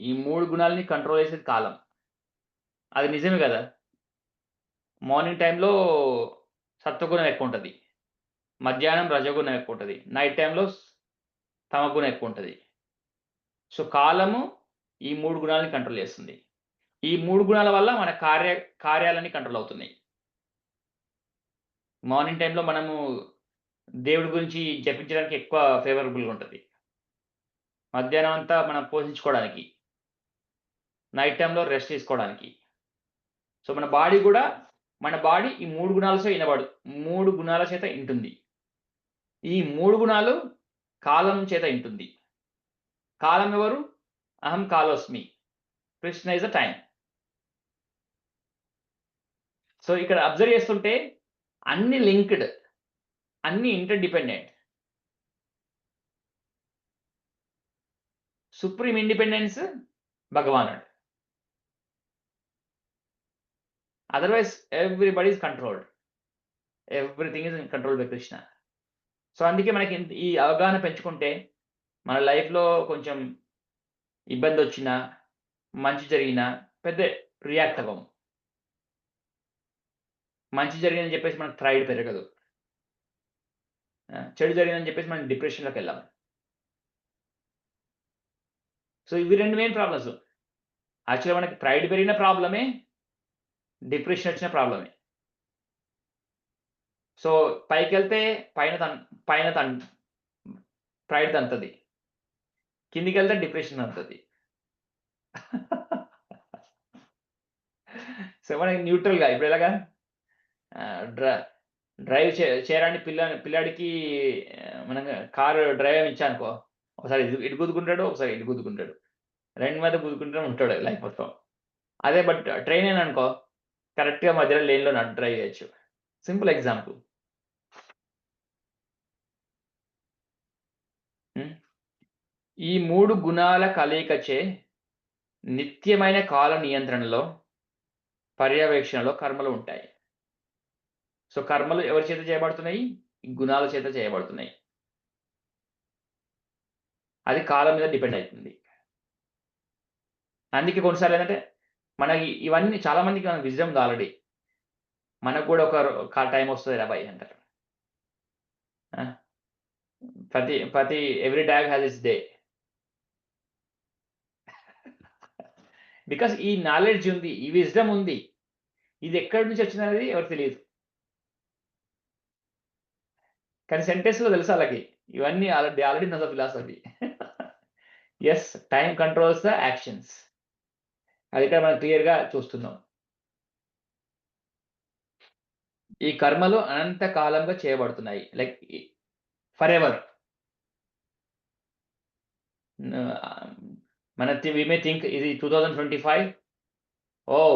ఈ 3 గుణాలని కంట్రోల్ చేసేది కాలం. అది నిజమే కదా. మార్నింగ్ టైంలో సత్వగుణం ఎక్కువ ఉంటుంది, మధ్యాహ్నం రజోగుణం ఎక్కువ ఉంటుంది, నైట్ టైంలో తమగుణం ఎక్కువ ఉంటుంది. సో కాలము ఈ 3 గుణాలని కంట్రోల్ చేస్తుంది. ఈ 3 గుణాల వల్ల మన కార్యాలన్నీ కంట్రోల్ అవుతున్నాయి. మార్నింగ్ టైంలో మనము దేవుడి గురించి జపించడానికి ఎక్కువ ఫేవరబుల్గా ఉంటుంది, మధ్యాహ్నం అంతా మనం పోషించుకోవడానికి, నైట్ టైంలో రెస్ట్ తీసుకోవడానికి. సో మన బాడీ ఈ 3 గుణాల చేత ఇంటుంది. ఈ 3 గుణాలు కాలం చేత ఇంటుంది. కాలం ఎవరు? అహం కాలోస్మి, Krishna is the time. So ఇక్కడ అబ్జర్వ్ చేస్తుంటే అన్ని లింక్డ్, అన్ని ఇంటర్ డిపెండెంట్. సుప్రీం ఇండిపెండెన్స్ భగవానుడు, otherwise everybody is controlled, everything is control by Krishna. So అందుకే మనకి ఈ అవగాహన పెంచుకుంటే మన లైఫ్లో కొంచెం ఇబ్బంది వచ్చినా, మంచి జరిగినా పెద్ద రియాక్ట్ అవ్వము. మంచి జరిగిందని చెప్పేసి మనకు ప్రైడ్ పెరగదు, చెడు జరిగిందని చెప్పేసి మనం డిప్రెషన్లోకి వెళ్ళాము. సో ఇవి 2 మెయిన్ ప్రాబ్లమ్స్. యాక్చువల్గా మనకి ప్రైడ్ పెరిగిన ప్రాబ్లమే, డిప్రెషన్ వచ్చిన ప్రాబ్లమే. సో పైకి వెళ్తే పైన ప్రైడ్ తంతది, కిందికి వెళ్తే డిప్రెషన్ అంతది. సో మనకి న్యూట్రల్గా ఇప్పుడు ఎలాగా, డ్రైవ్ చేయడానికి పిల్లాడికి మనం కారు డ్రైవ్ ఇచ్చానుకో, ఒకసారి ఇటు గుద్దుకుంటాడు, ఒకసారి ఇటు గుద్దుకుంటాడు, 2 మీద గుద్దుకుంటూనే ఉంటాడు లైఫ్ మొత్తం. అదే బట్ ట్రైన్ అయినా అనుకో, కరెక్ట్గా మధ్యలో లేన్లో డ్రైవ్ చేయొచ్చు. Simple example. ఈ 3 గుణాల కలయికచే నిత్యమైన కాల నియంత్రణలో పర్యవేక్షణలో కర్మలు ఉంటాయి. సో కర్మలు ఎవరి చేత చేయబడుతున్నాయి? ఈ గుణాల చేత చేయబడుతున్నాయి. అది కాలం మీద డిపెండ్ అవుతుంది. అందుకే కొన్నిసార్లు ఏంటంటే మనకి ఇవన్నీ చాలా మందికి మనకు విజడం ఉంది ఆల్రెడీ. మనకు కూడా ఒక టైం వస్తుంది రాబాయ్ అంటారు. ప్రతి every dog has its day. Because ఈ నాలెడ్జ్ ఉంది, ఈ విజ్డమ్ ఉంది. ఇది ఎక్కడి నుంచి వచ్చినది ఎవరికి తెలియదు. కానీ సెంటెన్స్లో తెలుసు వాళ్ళకి ఇవన్నీ already know the philosophy. Yes, time controls the actions. అది ఇక్కడ మనం క్లియర్గా చూస్తున్నాం. ఈ కర్మలు అనంత కాలంగా చేయబడుతున్నాయి, like for ever. we may think ఇది 2025. Oh,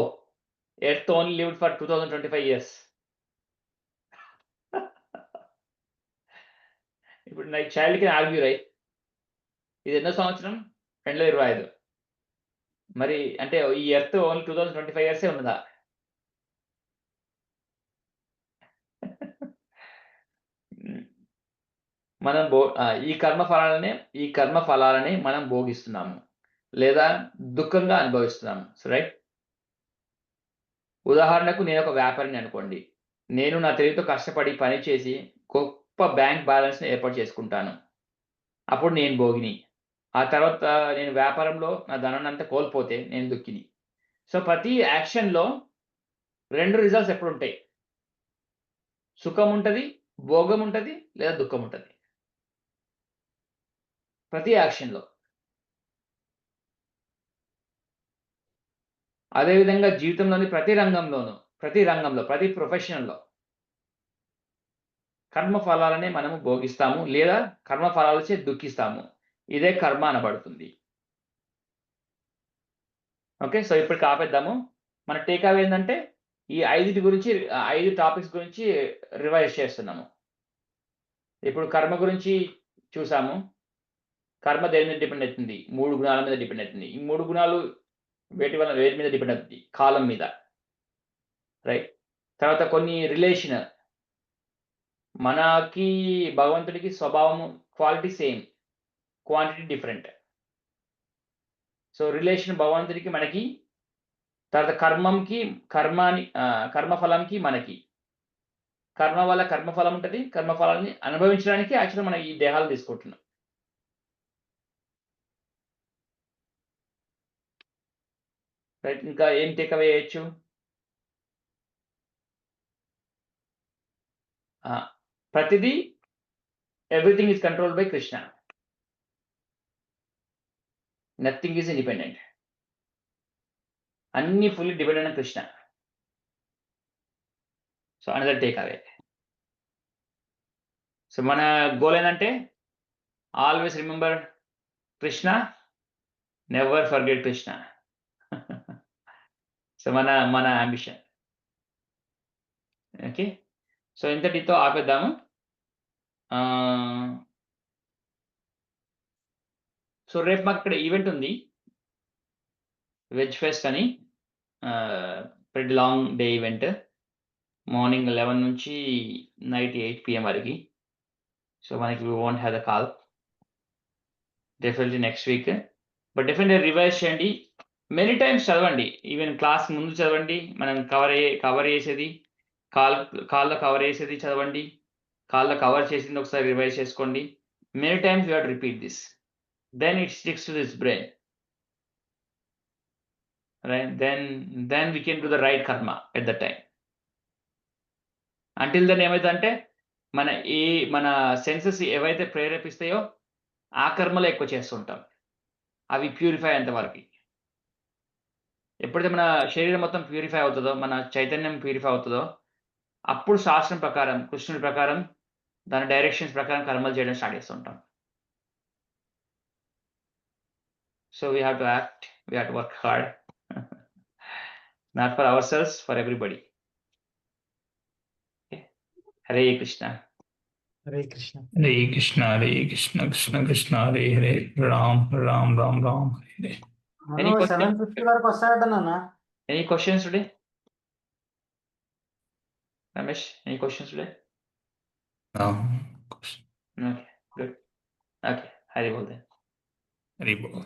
Earth only lived for 2025 years. ఇప్పుడు నా చైల్డ్ కి ఆర్గ్యూ రైట్, ఇది ఎన్నో సంవత్సరం? 2025. మరి అంటే ఈ ఎర్త్ ఓన్లీ 2025 ఇయర్సే ఉన్నదా? మనం ఈ కర్మ ఫలాలని మనం భోగిస్తున్నాము లేదా దుఃఖంగా అనుభవిస్తున్నాము. రైట్. ఉదాహరణకు నేను ఒక వ్యాపారిని అనుకోండి. నేను నా తెలివితో కష్టపడి పని చేసి గొప్ప బ్యాంక్ బ్యాలెన్స్ని ఏర్పాటు చేసుకుంటాను. అప్పుడు నేను భోగిని. ఆ తర్వాత నేను వ్యాపారంలో నా ధనాన్ని అంతా కోల్పోతే నేను దుఃఖిని. సో ప్రతి యాక్షన్లో 2 రిజల్ట్స్ ఎప్పుడు ఉంటాయి? సుఖం ఉంటుంది, భోగం ఉంటుంది, లేదా దుఃఖం ఉంటుంది. ప్రతి యాక్షన్లో. అదేవిధంగా జీవితంలోని ప్రతి రంగంలో, ప్రతి ప్రొఫెషన్లో కర్మ ఫలాలనే మనము భోగిస్తాము లేదా కర్మ ఫలాలచే దుఃఖిస్తాము. ఇదే కర్మ అనబడుతుంది. ఓకే, సో ఇప్పటికి ఆపేద్దాము. మన టేక్అవే ఏంటంటే ఈ 5 టాపిక్స్ గురించి రివైజ్ చేస్తున్నాము. ఇప్పుడు కర్మ గురించి చూసాము. కర్మ దేని మీద డిపెండ్ అవుతుంది? 3 గుణాల మీద డిపెండ్ అవుతుంది. ఈ 3 గుణాలు వేటి మీద డిపెండ్ అవుతుంది? కాలం మీద. రైట్. తర్వాత కొన్ని రిలేషన్, మనకి భగవంతుడికి స్వభావము quality same, quantity different. So relation భగవంతుడికి మనకి, తర్వాత కర్మఫలంకి మనకి. కర్మ వల్ల కర్మఫలం ఉంటుంది. కర్మఫలాన్ని అనుభవించడానికి యాక్చువల్గా మనం ఈ దేహాలు తీసుకుంటున్నాం. రైట్. ఇంకా ఏం టేక్అవే చేయొచ్చు? ప్రతిదీ everything is controlled by Krishna. Nothing is independent. అన్ని fully dependent on Krishna. So another takeaway. So మన గోల్ ఏంటంటే always remember Krishna, never forget Krishna. So మన అంబిషన్. ఓకే, సో ఇంతటితో ఆపేద్దాము. సో రేపు మాకు ఇక్కడ ఈవెంట్ ఉంది, వెజ్ ఫెస్ట్ అని. pretty long day event. Morning 11 నుంచి నైట్ 8 PM వరకు. సో మనకి we won't have the call. Definitely next week. But definitely revise చేయండి, మెనీ టైమ్స్ చదవండి. ఈవెన్ క్లాస్ ముందు చదవండి, మనం కవర్ చేసేది, కాల్లో కవర్ చేసేది చదవండి, కాల్లో కవర్ చేసింది ఒకసారి రివైజ్ చేసుకోండి. Many times you have to repeat this, then it sticks to this brain. Right? Then we can do the right karma at that time. Until then ఏమైందంటే మన సెన్సెస్ ఏవైతే ప్రేరేపిస్తాయో ఆ కర్మలు ఎక్కువ చేస్తుంటాం. అవి ప్యూరిఫై అంతవరకు. ఎప్పుడైతే మన శరీరం మొత్తం ప్యూరిఫై అవుతుందో, మన చైతన్యం ప్యూరిఫై అవుతుందో, అప్పుడు శాస్త్రం ప్రకారం, కృష్ణుడి ప్రకారం, దాని డైరెక్షన్స్ ప్రకారం కర్మలు చేయడం స్టార్ట్ చేస్తుంటాం. So we have to act, we have to work hard. Not for ourselves, for everybody. Okay. Hare Krishna. Hare Krishna. Hare Krishna, Hare Krishna, Krishna Krishna, Hare Hare, Ram Ram, Ram Ram, Hare Hare. Any question? 7:50 వరకు వస్తాడట నాన్న. Any questions today? Ramesh, any questions today? No. Okay, good. Okay, Hari bol then. Very well.